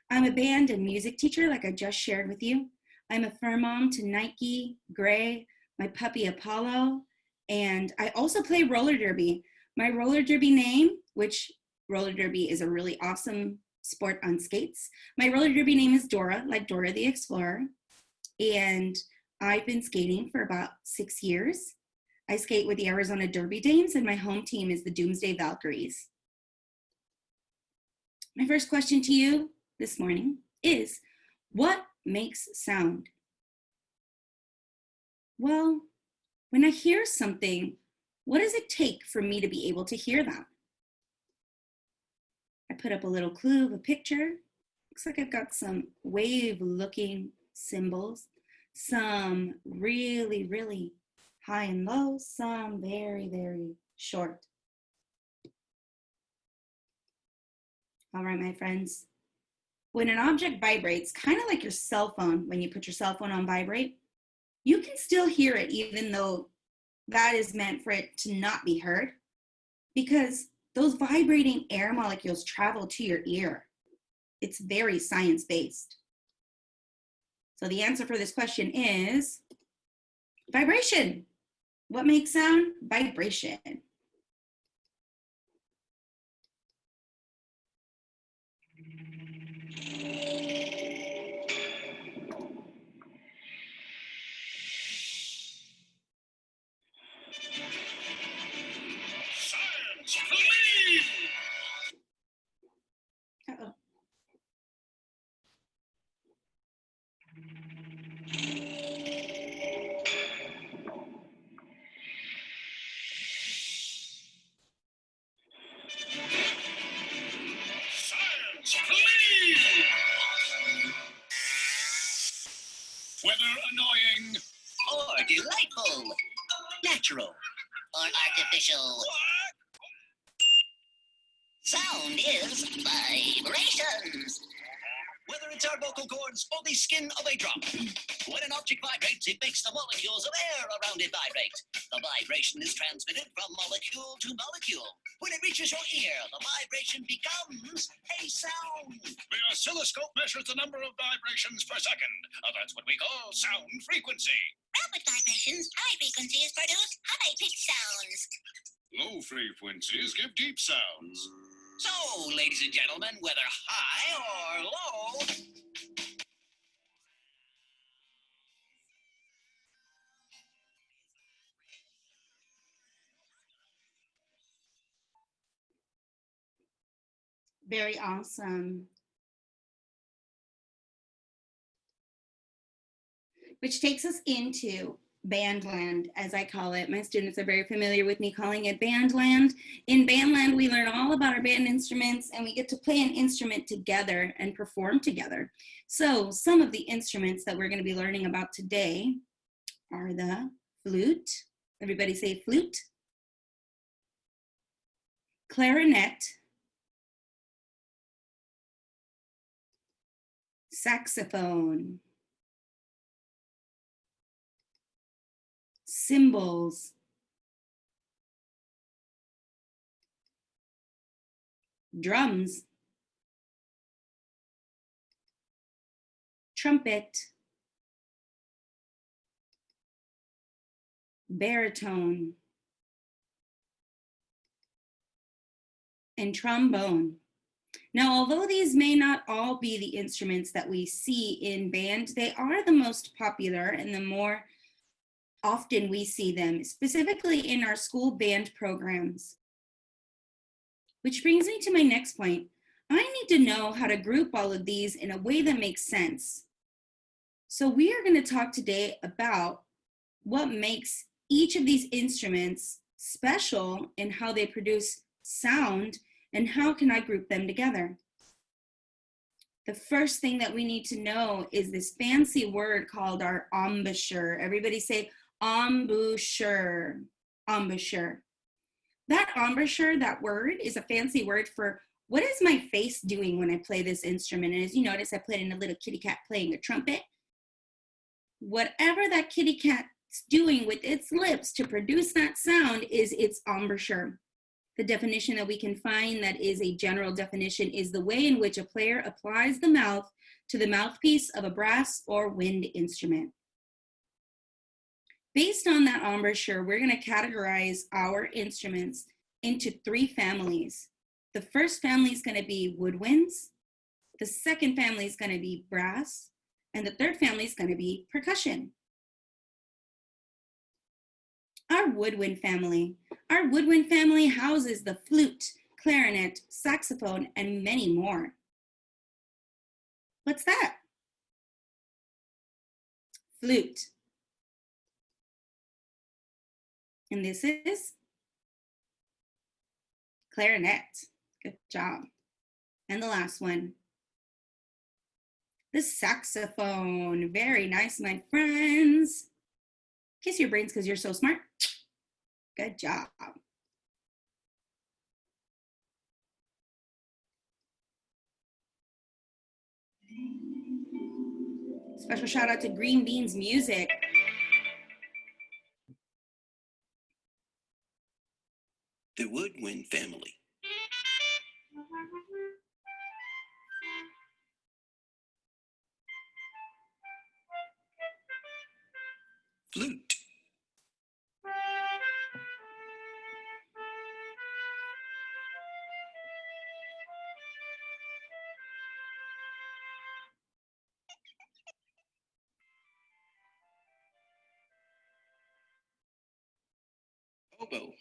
I'm a band and music teacher, like I just shared with you. I'm a fur mom to Nike, Gray, my puppy Apollo, and I also play roller derby. My roller derby name, which roller derby is a really awesome sport on skates. My roller derby name is Dora, like Dora the Explorer. And I've been skating for about 6 years. I skate with the Arizona Derby Dames, and my home team is the Doomsday Valkyries. My first question to you this morning is, what makes sound? Well, when I hear something, what does it take for me to be able to hear that? I put up a little clue of a picture. Looks like I've got some wave-looking symbols, some really, really high and low, some very, very short. All right, my friends. When an object vibrates, kind of like your cell phone, when you put your cell phone on vibrate, you can still hear it even though that is meant for it to not be heard, because those vibrating air molecules travel to your ear. It's very science-based. So the answer for this question is vibration. What makes sound? Vibration. Uh-oh. Whether annoying or delightful, natural or artificial, sound is vibrations. Whether it's our vocal cords or the skin of a drum, when an object vibrates, it makes the molecules of air around it vibrate. The vibration is transmitted from molecule to molecule. When it reaches your ear, the vibration becomes a sound. The oscilloscope measures the number of vibrations per second. That's what we call sound frequency. Rapid vibrations, high frequencies produce high-pitched sounds. Low frequencies give deep sounds. So, ladies and gentlemen, whether high or low, Very awesome. Which takes us into Bandland, as I call it. My students are very familiar with me calling it Bandland. In Bandland, we learn all about our band instruments, and we get to play an instrument together and perform together. So some of the instruments that we're going to be learning about today are the flute. Everybody say flute. Clarinet. Saxophone. Cymbals, drums, trumpet, baritone, and trombone. Now, although these may not all be the instruments that we see in band, they are the most popular and the more often we see them, specifically in our school band programs. Which brings me to my next point. I need to know how to group all of these in a way that makes sense. So we are going to talk today about what makes each of these instruments special and how they produce sound, and how can I group them together. The first thing that we need to know is this fancy word called our embouchure. Everybody say embouchure, embouchure. That embouchure, that word, is a fancy word for what is my face doing when I play this instrument. And as you notice, I played in a little kitty cat playing a trumpet. Whatever that kitty cat's doing with its lips to produce that sound is its embouchure. The definition that we can find that is a general definition is the way in which a player applies the mouth to the mouthpiece of a brass or wind instrument. Based on that embouchure, we're going to categorize our instruments into 3 families. The first family is going to be woodwinds. The second family is going to be brass. And the third family is going to be percussion. Our woodwind family. Our woodwind family houses the flute, clarinet, saxophone, and many more. What's that? Flute. And this is clarinet. Good job. And the last one, the saxophone. Very nice, my friends. Kiss your brains because you're so smart. Good job. Special shout out to Green Beans Music. The woodwind family. Flute. Oboe.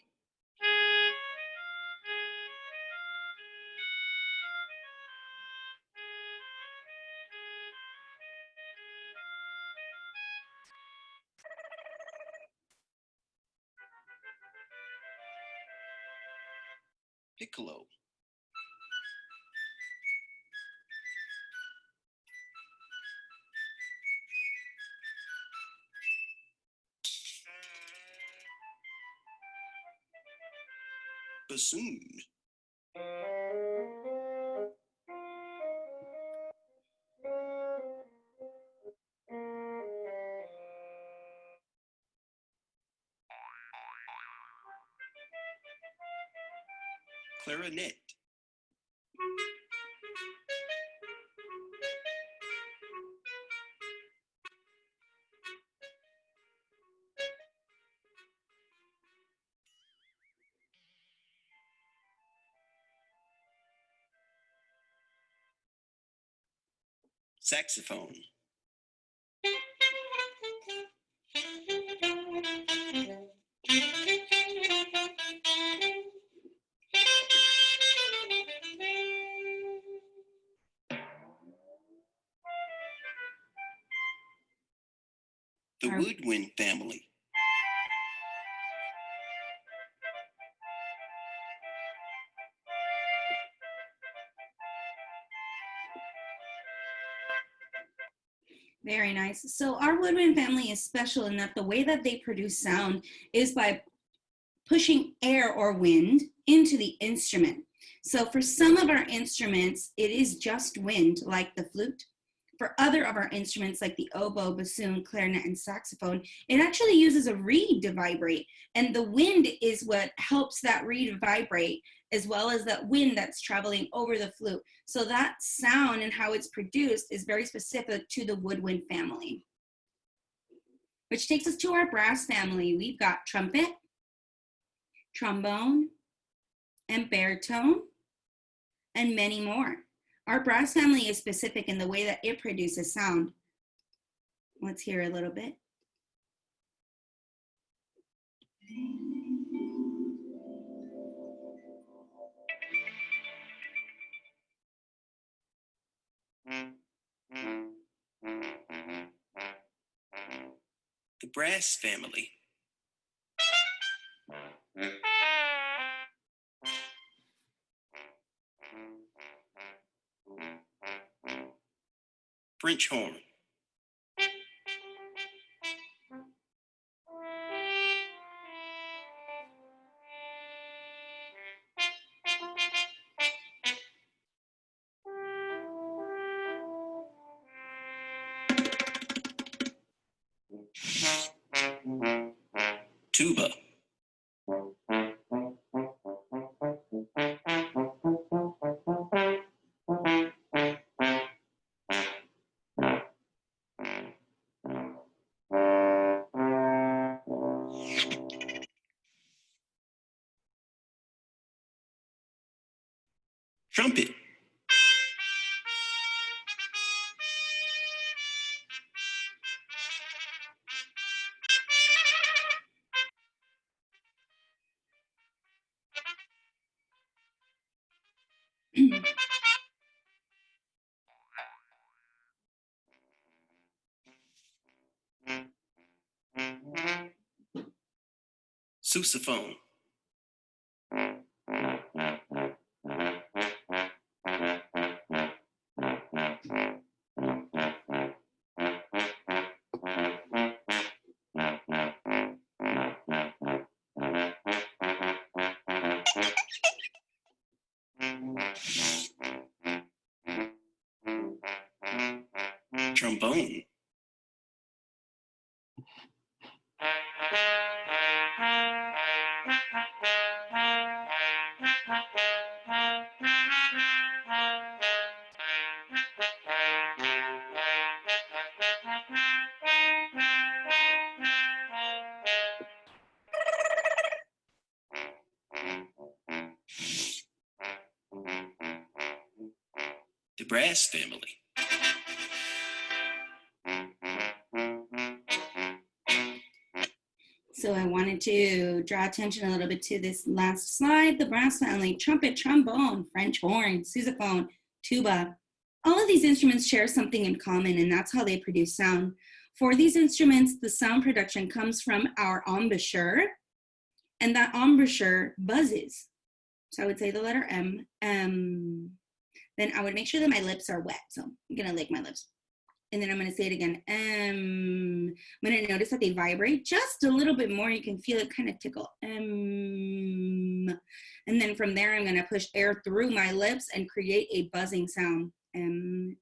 Piccolo. Bassoon. Clarinet. Saxophone. The woodwind family. Very nice. So our woodwind family is special in that the way that they produce sound is by pushing air or wind into the instrument. So for some of our instruments, it is just wind, like the flute. For other of our instruments, like the oboe, bassoon, clarinet, and saxophone, it actually uses a reed to vibrate. And the wind is what helps that reed vibrate, as well as that wind that's traveling over the flute. So that sound and how it's produced is very specific to the woodwind family. Which takes us to our brass family. We've got trumpet, trombone, and baritone, and many more. Our brass family is specific in the way that it produces sound. Let's hear a little bit. The brass family. French horn. tuba, trumpet, sousaphone, trombone, the brass family, So I wanted to draw attention a little bit to this last slide. The brass family: trumpet, trombone, French horn, sousaphone, tuba. All of these instruments share something in common, and that's how they produce sound. For these instruments, the sound production comes from our embouchure, and that embouchure buzzes. So I would say the letter M, Then I would make sure that my lips are wet. So I'm gonna lick my lips. And then I'm gonna say it again. I'm gonna notice that they vibrate just a little bit more. You can feel it kind of tickle. And then from there, I'm gonna push air through my lips and create a buzzing sound. And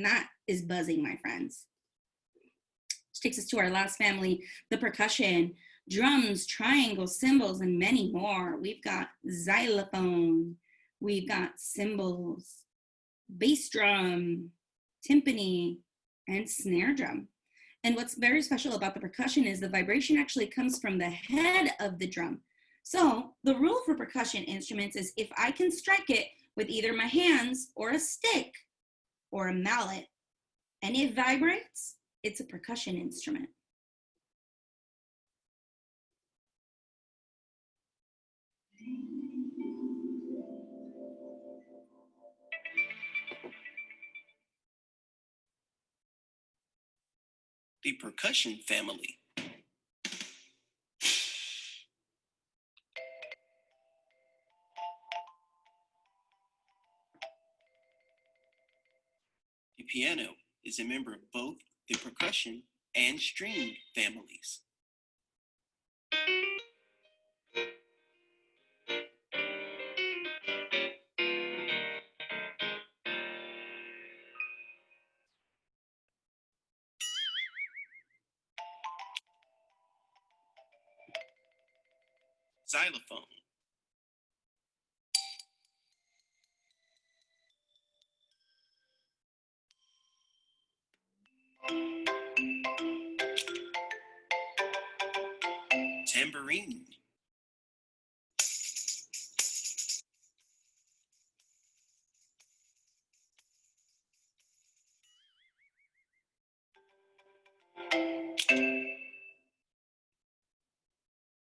that is buzzing, my friends. Which takes us to our last family, the percussion: drums, triangles, cymbals, and many more. We've got xylophone, we've got cymbals, bass drum, timpani, and snare drum. And what's very special about the percussion is the vibration actually comes from the head of the drum. So the rule for percussion instruments is if I can strike it with either my hands or a stick or a mallet, and it vibrates, it's a percussion instrument. the percussion family, the piano is a member of both the percussion and string families. Xylophone, tambourine,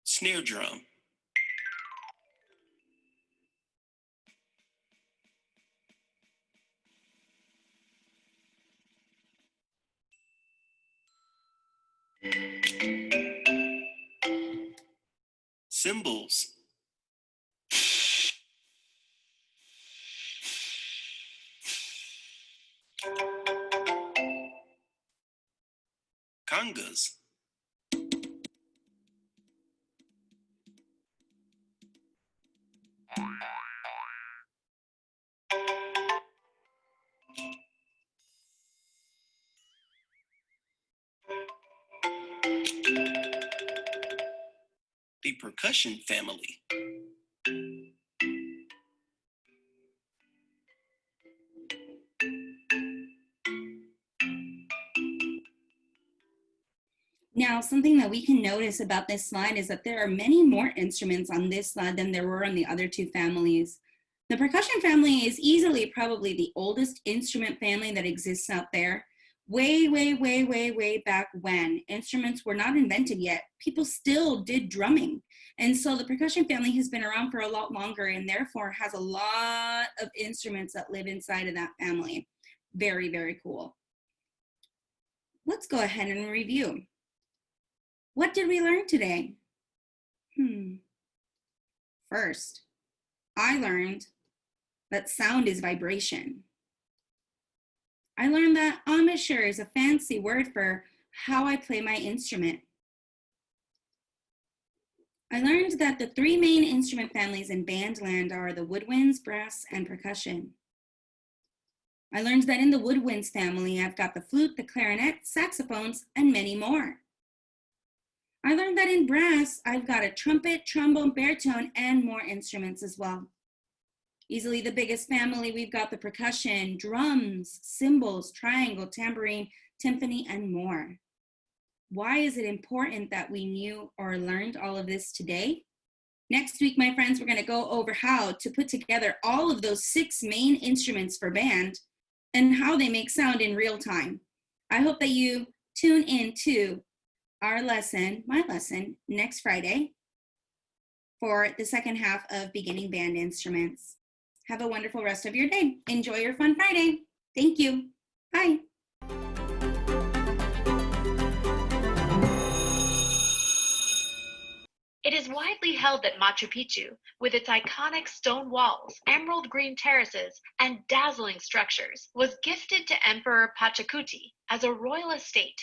snare drum, cymbals, congas, the percussion family. Now, something that we can notice about this slide is that there are many more instruments on this slide than there were on the other two families. The percussion family is easily probably the oldest instrument family that exists out there. Way back when instruments were not invented yet, people still did drumming. And so the percussion family has been around for a lot longer and therefore has a lot of instruments that live inside of that family. Very, very cool. Let's go ahead and review. What did we learn today? First, I learned that sound is vibration. I learned that embouchure is a fancy word for how I play my instrument. I learned that the three main instrument families in bandland are the woodwinds, brass, and percussion. I learned that in the woodwinds family, I've got the flute, the clarinet, saxophones, and many more. I learned that in brass, I've got a trumpet, trombone, baritone, and more instruments as well. Easily the biggest family, we've got the percussion, drums, cymbals, triangle, tambourine, timpani, and more. Why is it important that we knew or learned all of this today? Next week, my friends, we're going to go over how to put together all of those 6 main instruments for band and how they make sound in real time. I hope that you tune in to our lesson, my lesson, next Friday for the second half of beginning band instruments. Have a wonderful rest of your day. Enjoy your fun Friday. Thank you. Bye. It is widely held that Machu Picchu, with its iconic stone walls, emerald green terraces, and dazzling structures, was gifted to Emperor Pachacuti as a royal estate.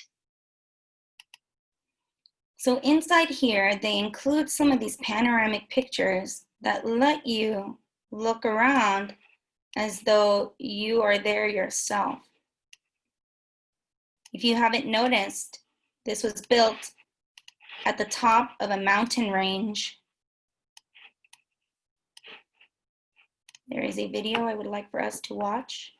So inside here, they include some of these panoramic pictures that let you look around as though you are there yourself. If you haven't noticed, this was built at the top of a mountain range. There is a video I would like for us to watch.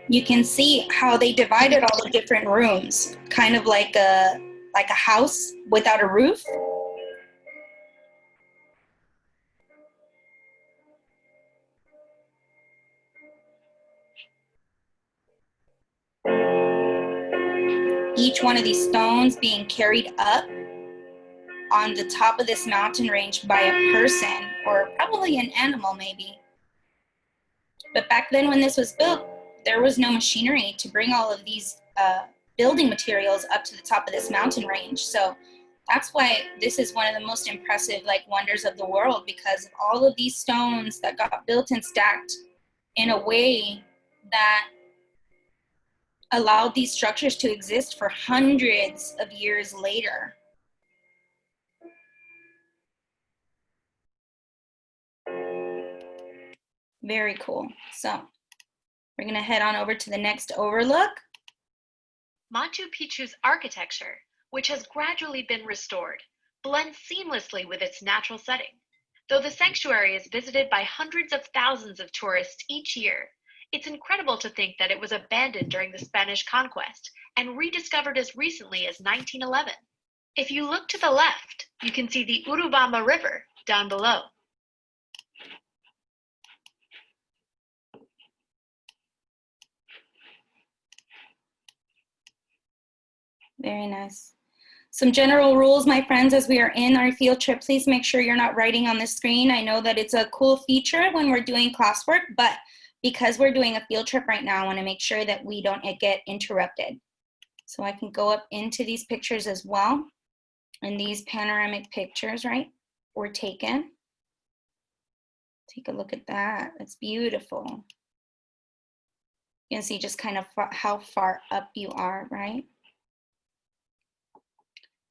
You can see how they divided all the different rooms, kind of like a house without a roof. Each one of these stones being carried up on the top of this mountain range by a person, or probably an animal maybe. But back then when this was built, there was no machinery to bring all of these building materials up to the top of this mountain range. So that's why this is one of the most impressive wonders of the world, because all of these stones that got built and stacked in a way that allowed these structures to exist for hundreds of years later. Very cool. So we're going to head on over to the next overlook. Machu Picchu's architecture, which has gradually been restored, blends seamlessly with its natural setting. Though the sanctuary is visited by hundreds of thousands of tourists each year, it's incredible to think that it was abandoned during the Spanish conquest and rediscovered as recently as 1911. If you look to the left, you can see the Urubamba River down below. Very nice. Some general rules, my friends, as we are in our field trip, please make sure you're not writing on the screen. I know that it's a cool feature when we're doing classwork, but because we're doing a field trip right now, I want to make sure that we don't get interrupted. So I can go up into these pictures as well. And these panoramic pictures, right, were taken. Take a look at that. That's beautiful. You can see just kind of how far up you are, right?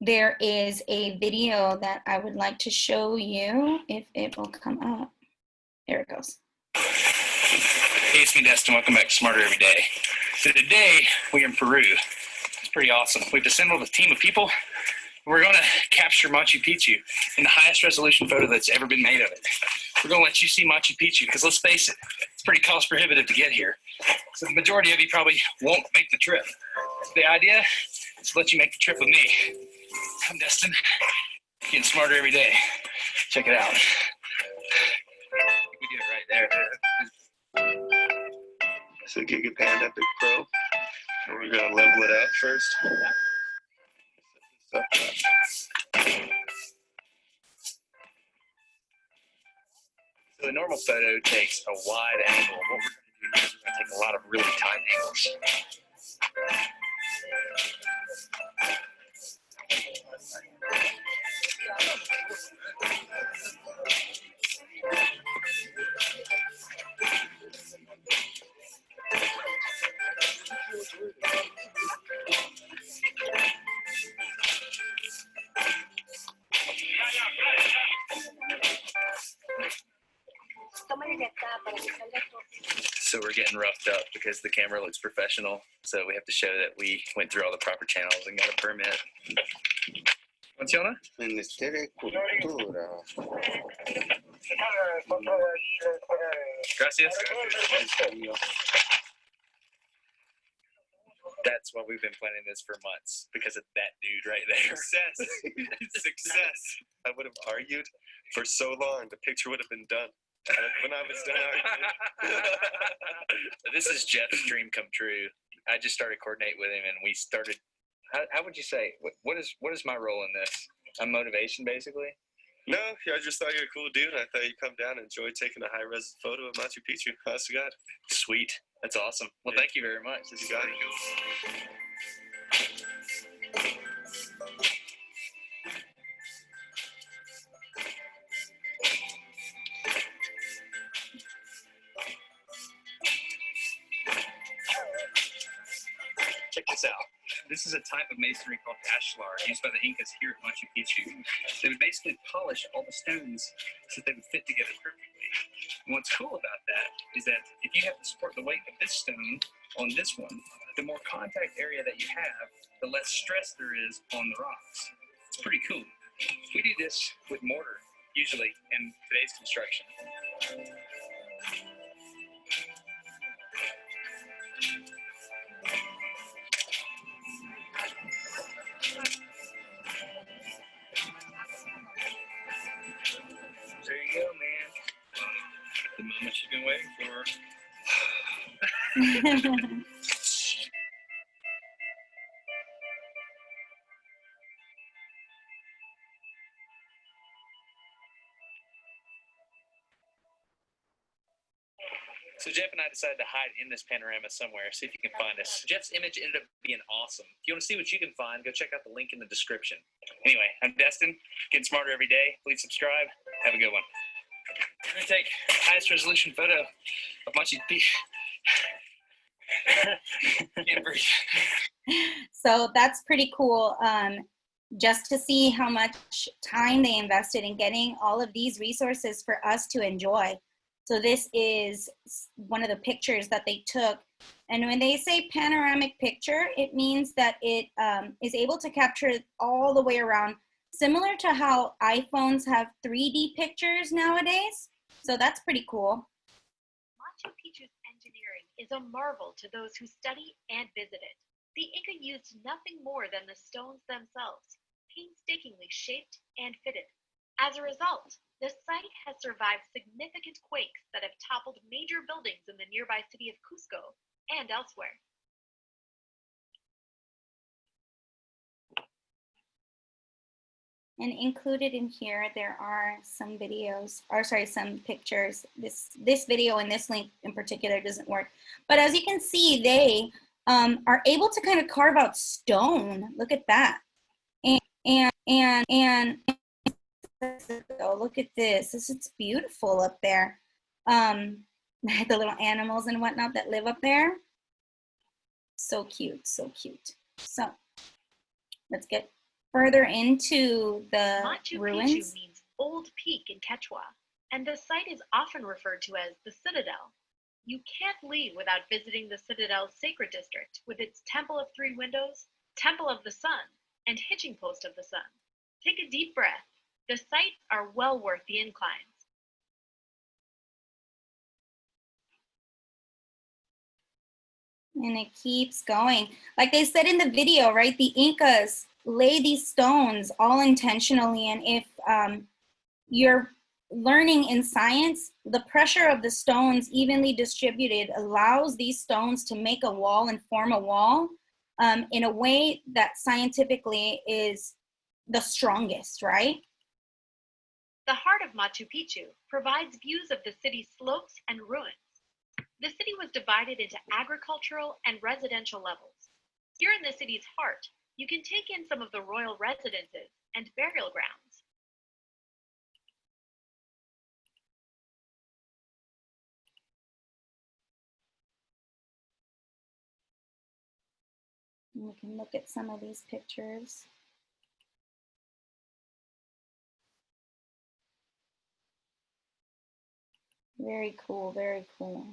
There is a video that I would like to show you if it will come up. There it goes. Hey, it's me, Destin. Welcome back to Smarter Every Day. So today, we're in Peru. It's pretty awesome. We've assembled a team of people. We're going to capture Machu Picchu in the highest resolution photo that's ever been made of it. We're going to let you see Machu Picchu, because let's face it, it's pretty cost prohibitive to get here. So the majority of you probably won't make the trip. The idea is to let you make the trip with me. I'm Destin, getting smarter every day. Check it out. We do it right there. So Giga Panda Epic Pro. And we're gonna level it out first. So the normal photo takes a wide angle. What we're going to do is we're going to take a lot of really tight angles. So we're getting roughed up because the camera looks professional. So we have to show that we went through all the proper channels and got a permit. Funciona? Ministerio de Cultura. Gracias. That's why we've been planning this for months, because of that dude right there. Success. Success. I would have argued for so long. The picture would have been done. When I was done arguing. This is Jeff's dream come true. I just started coordinating with him, and we started. How would you say? What is my role in this? I'm motivation, basically. No, I just thought you were a cool dude. I thought you'd come down and enjoy taking a high-res photo of Machu Picchu. Honest to God. Sweet. That's awesome. Well, thank you very much. This is got pretty cool. Check this out. This is a type of masonry called ashlar used by the Incas here at Machu Picchu. They would basically polish all the stones so that they would fit together perfectly. And what's cool about that is that if you have to support the weight of this stone on this one, the more contact area that you have, the less stress there is on the rocks. It's pretty cool. We do this with mortar, usually, in today's construction. There you go, man. The moment you've been waiting for. So Jeff and I decided to hide in this panorama somewhere, see if you can find us. Jeff's image ended up being awesome. If you want to see what you can find, go check out the link in the description. Anyway, I'm Destin, getting smarter every day. Please subscribe. Have a good one. We're going to take highest resolution photo of Machu Picchu. Can't breathe. So that's pretty cool. Just to see how much time they invested in getting all of these resources for us to enjoy. So this is one of the pictures that they took. And when they say panoramic picture, it means that it is able to capture all the way around, similar to how iPhones have 3D pictures nowadays. So that's pretty cool. Machu Picchu's engineering is a marvel to those who study and visit it. The Inca used nothing more than the stones themselves, painstakingly shaped and fitted. As a result, the site has survived significant quakes that have toppled major buildings in the nearby city of Cusco and elsewhere. And included in here, there are some videos, or sorry, some pictures. This video and this link in particular doesn't work. But as you can see, they are able to kind of carve out stone. Look at that. And oh, look at this. This is beautiful up there. The little animals and whatnot that live up there. So cute, so cute. So let's get further into the Machu ruins. Picchu means old peak in Quechua, and the site is often referred to as the Citadel. You can't leave without visiting the Citadel's sacred district with its Temple of Three Windows, Temple of the Sun, and Hitching Post of the Sun. Take a deep breath. The sites are well worth the inclines. And it keeps going. Like they said in the video, right? The Incas lay these stones all intentionally. And if you're learning in science, the pressure of the stones evenly distributed allows these stones to make a wall and form a wall in a way that scientifically is the strongest, right? The heart of Machu Picchu provides views of the city's slopes and ruins. The city was divided into agricultural and residential levels. Here in the city's heart, you can take in some of the royal residences and burial grounds. We can look at some of these pictures. Very cool, very cool.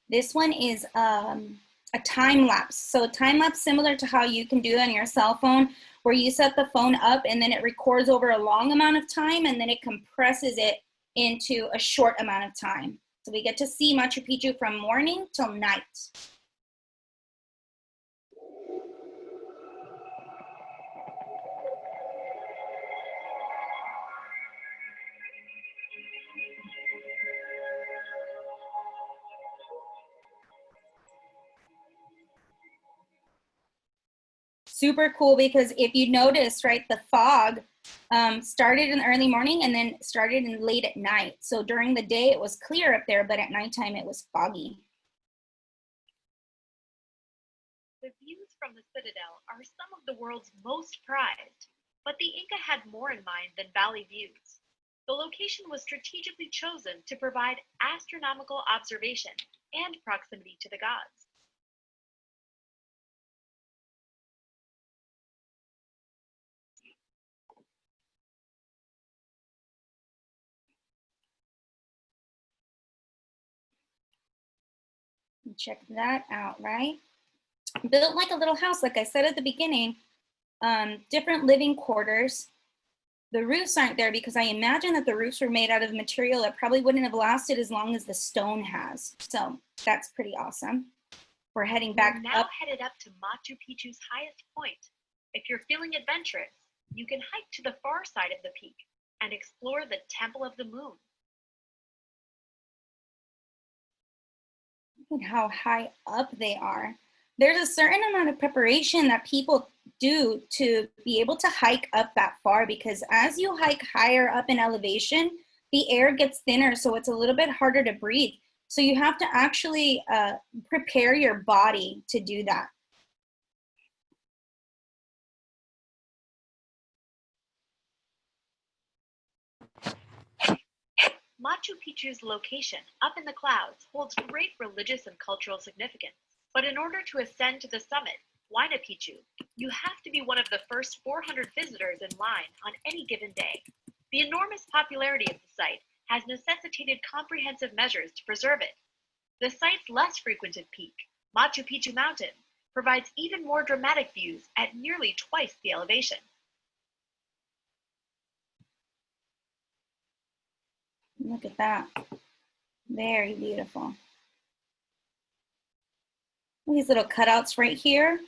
This one is a time lapse. So a time lapse similar to how you can do on your cell phone, where you set the phone up and then it records over a long amount of time and then it compresses it into a short amount of time. So we get to see Machu Picchu from morning till night. Super cool, because if you notice, right, the fog started in the early morning and then started in late at night. So during the day it was clear up there, but at nighttime it was foggy. The views from the Citadel are some of the world's most prized, but the Inca had more in mind than valley views. The location was strategically chosen to provide astronomical observation and proximity to the gods. Check that out, right? Built like a little house, like I said at the beginning, different living quarters. The roofs aren't there because I imagine that the roofs were made out of material that probably wouldn't have lasted as long as the stone has. So that's pretty awesome. We're heading back We're now up. headed up to Machu Picchu's highest point. If you're feeling adventurous, you can hike to the far side of the peak and explore the Temple of the Moon. Look at how high up they are. There's a certain amount of preparation that people do to be able to hike up that far, because as you hike higher up in elevation, the air gets thinner, so it's a little bit harder to breathe. So you have to actually prepare your body to do that. Machu Picchu's location up in the clouds holds great religious and cultural significance. But in order to ascend to the summit, Huayna Picchu, you have to be one of the first 400 visitors in line on any given day. The enormous popularity of the site has necessitated comprehensive measures to preserve it. The site's less frequented peak, Machu Picchu Mountain, provides even more dramatic views at nearly twice the elevation. Look at that. Very beautiful. These little cutouts right here.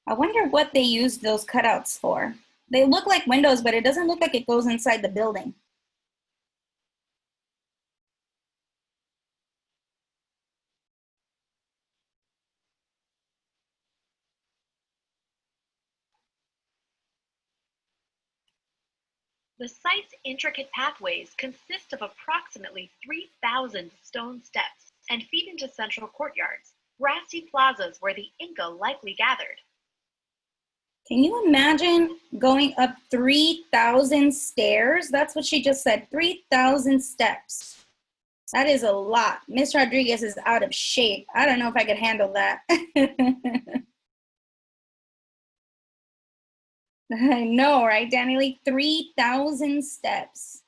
I wonder what they used those cutouts for. They look like windows, but it doesn't look like it goes inside the building. The site's intricate pathways consist of approximately 3,000 stone steps and feed into central courtyards, grassy plazas where the Inca likely gathered. Can you imagine going up 3,000 stairs? That's what she just said, 3,000 steps. That is a lot. Miss Rodriguez is out of shape. I don't know if I could handle that. I know, right, Danny Lee? 3,000 steps.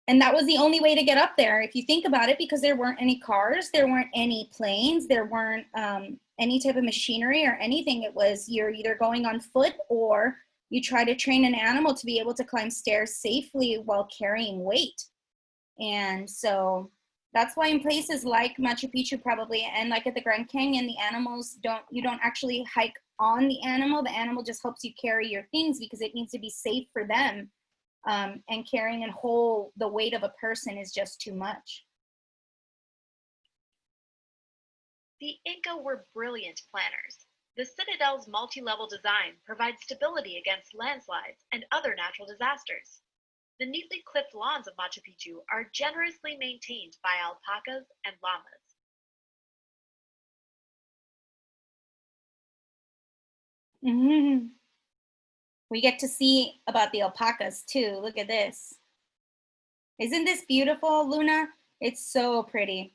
And that was the only way to get up there, if you think about it, because there weren't any cars, there weren't any planes, there weren't any type of machinery or anything. It was you're either going on foot or you try to train an animal to be able to climb stairs safely while carrying weight. And so that's why in places like Machu Picchu probably, and like at the Grand Canyon, the animals you don't actually hike on the animal just helps you carry your things because it needs to be safe for them. And carrying and hold the weight of a person is just too much. The Inca were brilliant planners. The citadel's multi-level design provides stability against landslides and other natural disasters. The neatly clipped lawns of Machu Picchu are generously maintained by alpacas and llamas. Mm-hmm. We get to see about the alpacas too. Look at this. Isn't this beautiful, Luna? It's so pretty.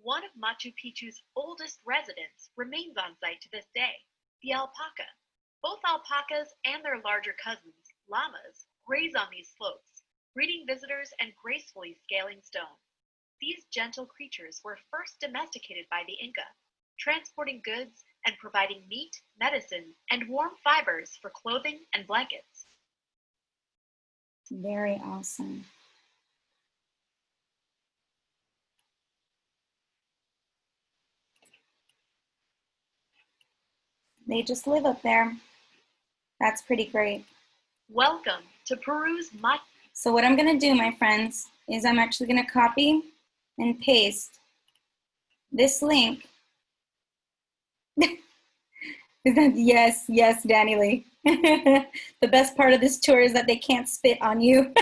One of Machu Picchu's oldest residents remains on site to this day, the alpaca. Both alpacas and their larger cousins, llamas, graze on these slopes, greeting visitors and gracefully scaling stone. These gentle creatures were first domesticated by the Inca, transporting goods and providing meat, medicine, and warm fibers for clothing and blankets. Very awesome. They just live up there. That's pretty great. Welcome to Peru's Machu. So what I'm gonna do, my friends, is I'm actually gonna copy and paste this link. Yes, yes, Danny Lee. The best part of this tour is that they can't spit on you.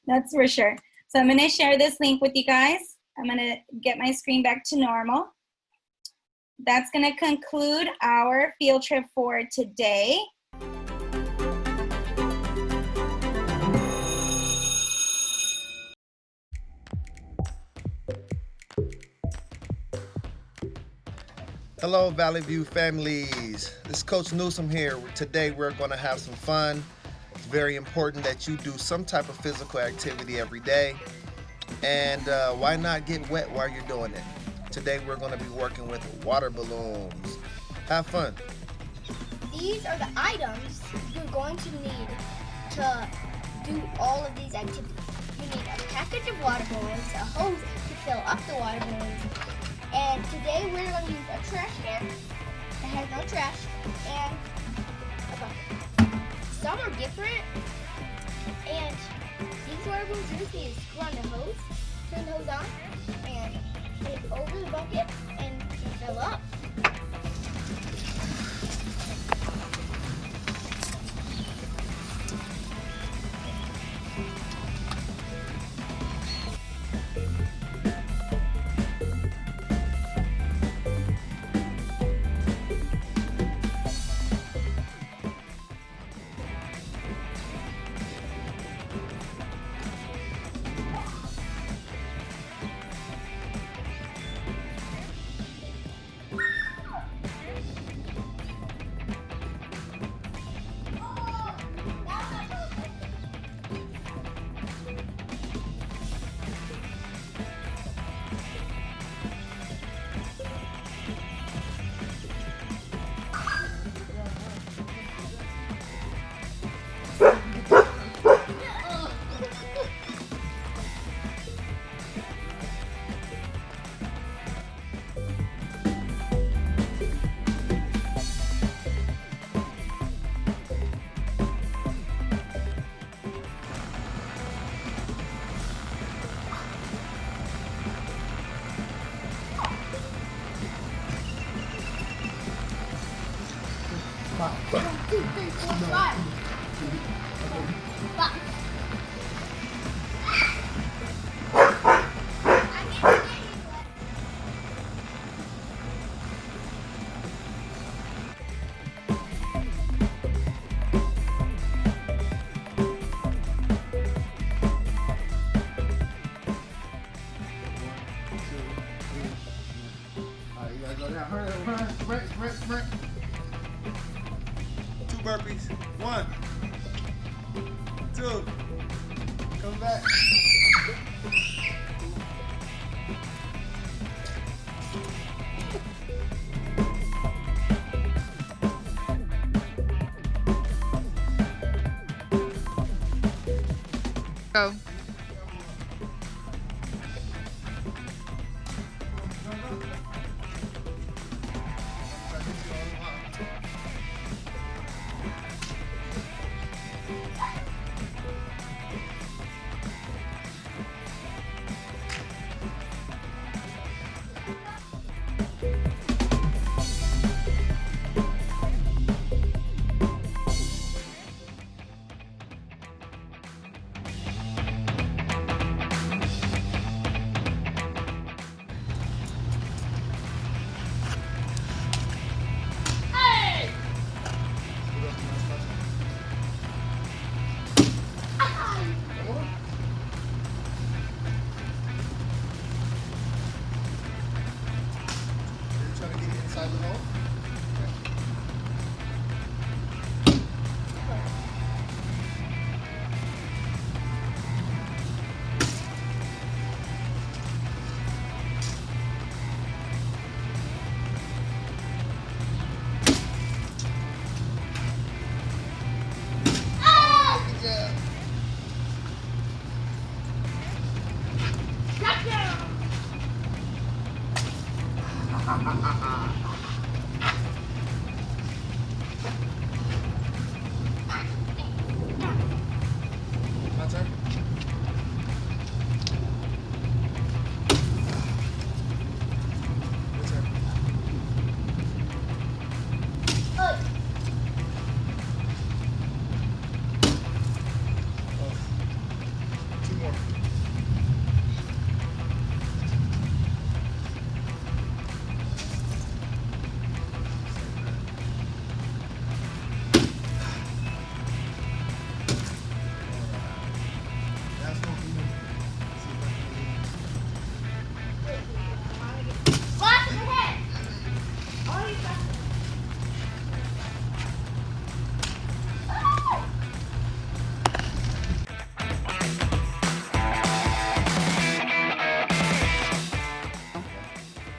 That's for sure. So I'm gonna share this link with you guys. I'm gonna get my screen back to normal. That's gonna conclude our field trip for today. Hello, Valley View families. This is Coach Newsroom here. Today we're going to have some fun. It's very important that you do some type of physical activity every day. And why not get wet while you're doing it? Today we're going to be working with water balloons. Have fun. These are the items you're going to need to do all of these activities. You need a package of water balloons, a hose to fill up the water balloons, and today we're going to use a trash can that has no trash and a bucket. Some are different, and these water balloons you just need to screw on the hose, turn the hose on, and put it over the bucket and fill up. 1, 2, 3, 4, 5. 5. Sprint. 2 burpees. 1, 2. Come back. Go.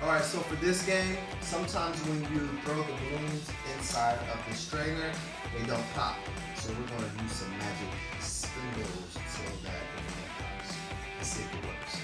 Alright, so for this game, sometimes when you throw the balloons inside of the strainer, they don't pop. So we're going to use some magic spindles so that it pops. Let's see if it works.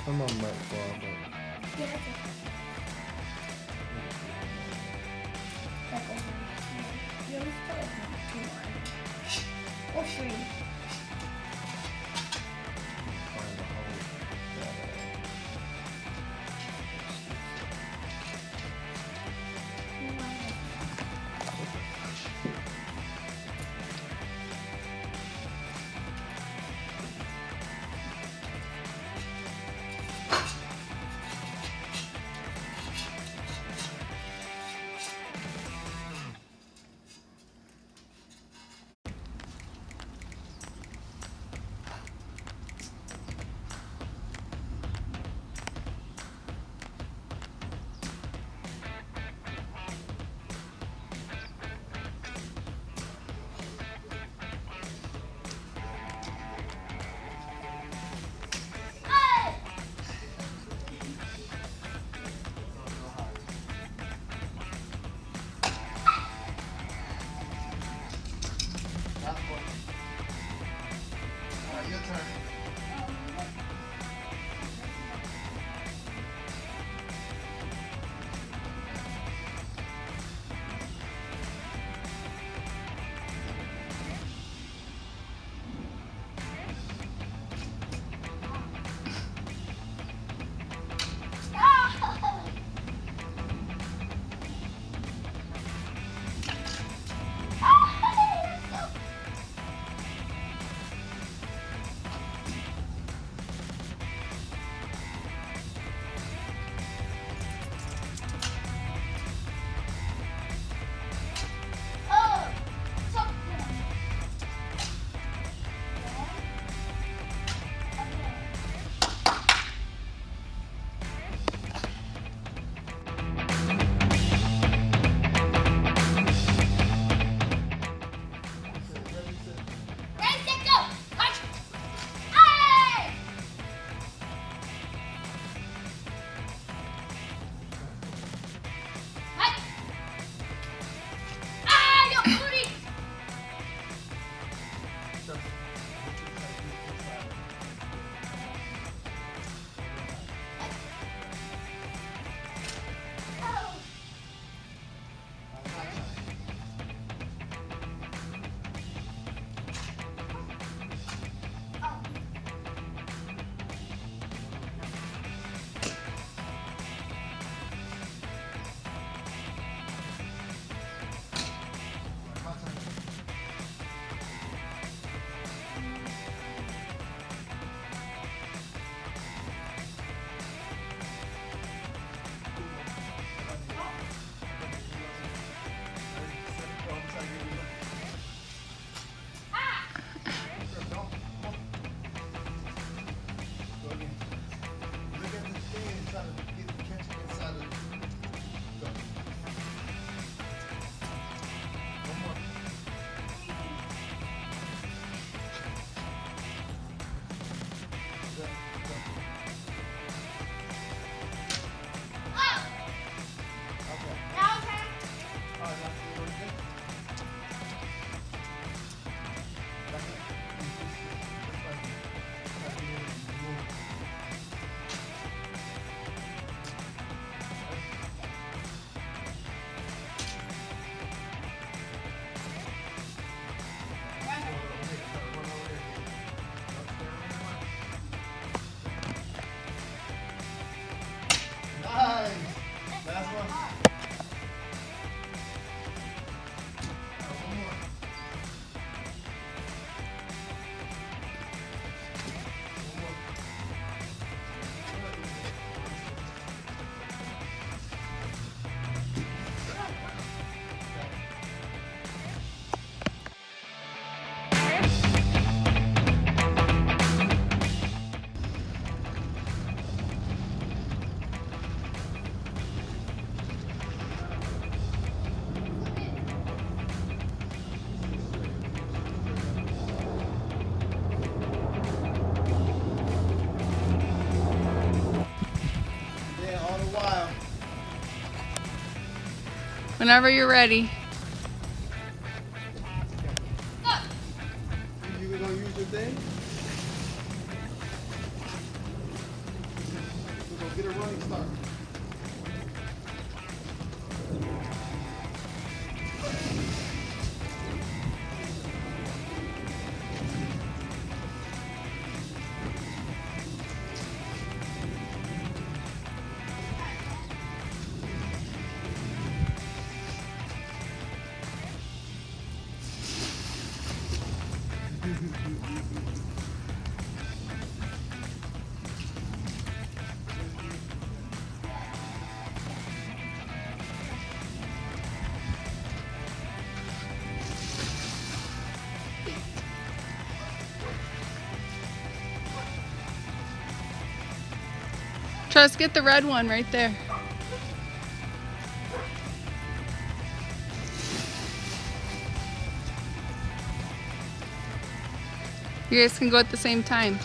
Some of them might fall, but... Yeah, that's okay. You always put like 2 more. Or 3. Whenever you're ready. You gonna use your thing? We're gonna get a running start. Trust, get the red one right there. You guys can go at the same time.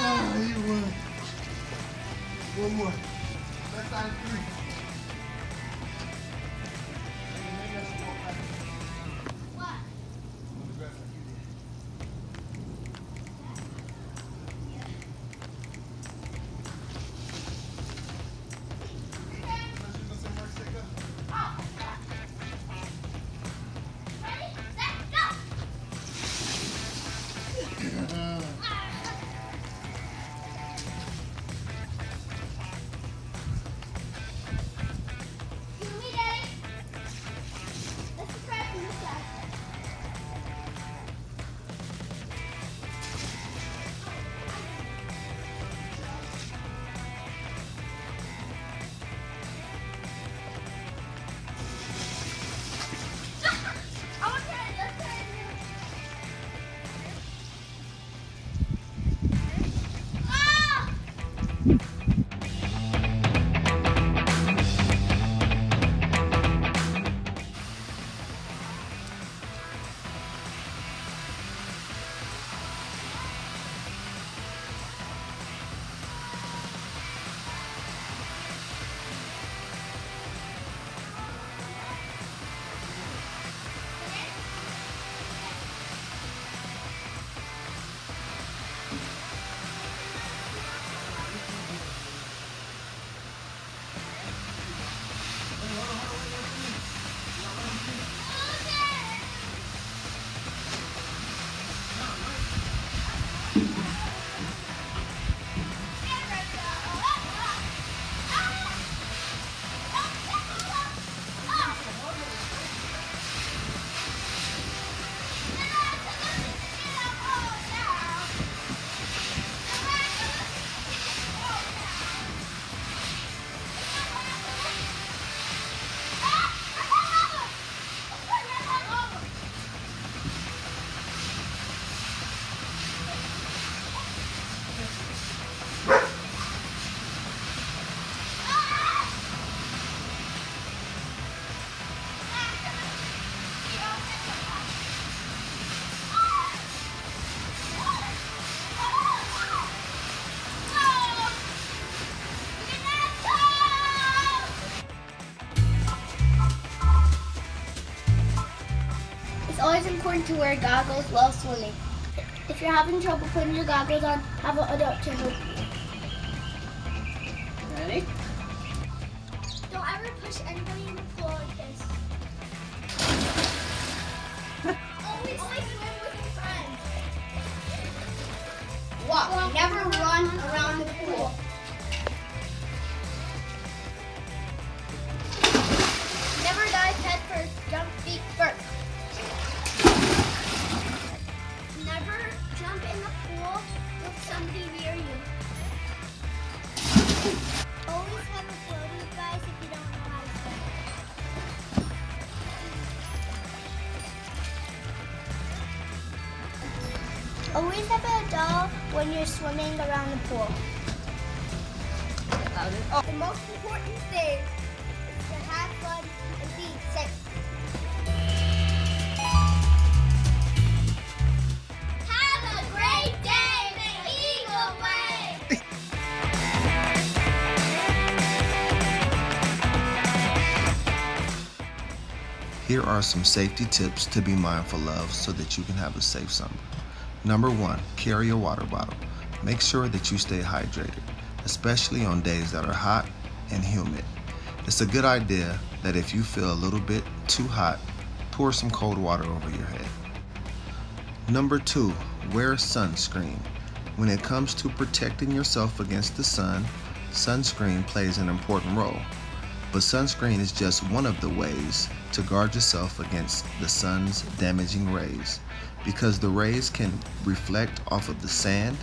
Oh, you won. One more. Left side 3. Always important to wear goggles while swimming. If you're having trouble putting your goggles on, have an adult to help you. Ready? Don't ever push anybody in the pool like this. Always swim with your friends. Walk. Never run around the pool. Never dive head first. Jump feet first. Never jump in the pool with somebody near you. Always have a floaty, guys, if you don't know how to swim. Always have a doll when you're swimming around the pool. The most important thing is to have fun and be safe. Have a great day the Eagle way! Here are some safety tips to be mindful of so that you can have a safe summer. Number 1, carry a water bottle. Make sure that you stay hydrated, especially on days that are hot and humid. It's a good idea that if you feel a little bit too hot, pour some cold water over your head. Number 2, wear sunscreen. When it comes to protecting yourself against the sun, sunscreen plays an important role. But sunscreen is just one of the ways to guard yourself against the sun's damaging rays, because the rays can reflect off of the sand,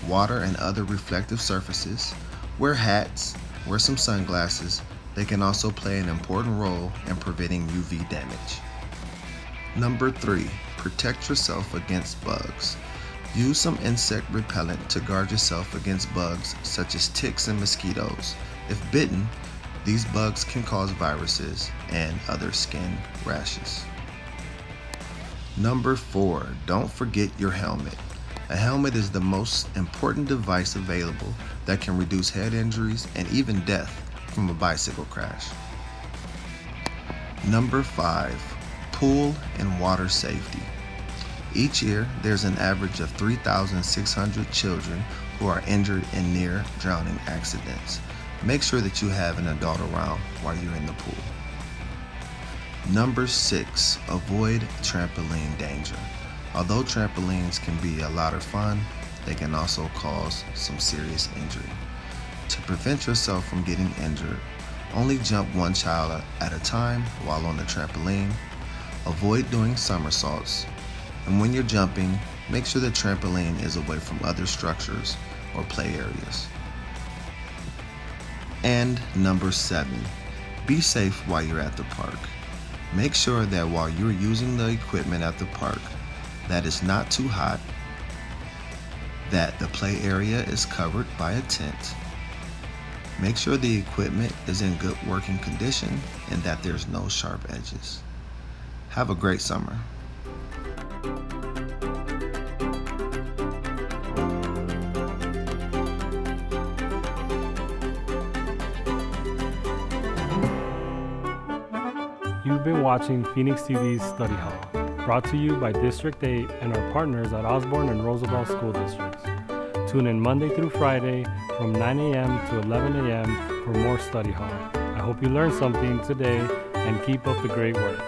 water, and other reflective surfaces. Wear hats, wear some sunglasses. They can also play an important role in preventing UV damage. Number 3, protect yourself against bugs. Use some insect repellent to guard yourself against bugs such as ticks and mosquitoes. If bitten, these bugs can cause viruses and other skin rashes. Number 4, don't forget your helmet. A helmet is the most important device available that can reduce head injuries and even death from a bicycle crash. Number 5, pool and water safety. Each year, there's an average of 3,600 children who are injured in near drowning accidents. Make sure that you have an adult around while you're in the pool. Number 6, avoid trampoline danger. Although trampolines can be a lot of fun, they can also cause some serious injury. To prevent yourself from getting injured, only jump one child at a time while on the trampoline. Avoid doing somersaults. And when you're jumping, make sure the trampoline is away from other structures or play areas. And number 7, be safe while you're at the park. Make sure that while you're using the equipment at the park, that it's not too hot, that the play area is covered by a tent. Make sure the equipment is in good working condition and that there's no sharp edges. Have a great summer. You've been watching Phoenix TV's Study Hall, brought to you by District 8 and our partners at Osborn and Roosevelt School Districts. Tune in Monday through Friday from 9 a.m. to 11 a.m. for more Study Hall. I hope you learned something today and keep up the great work.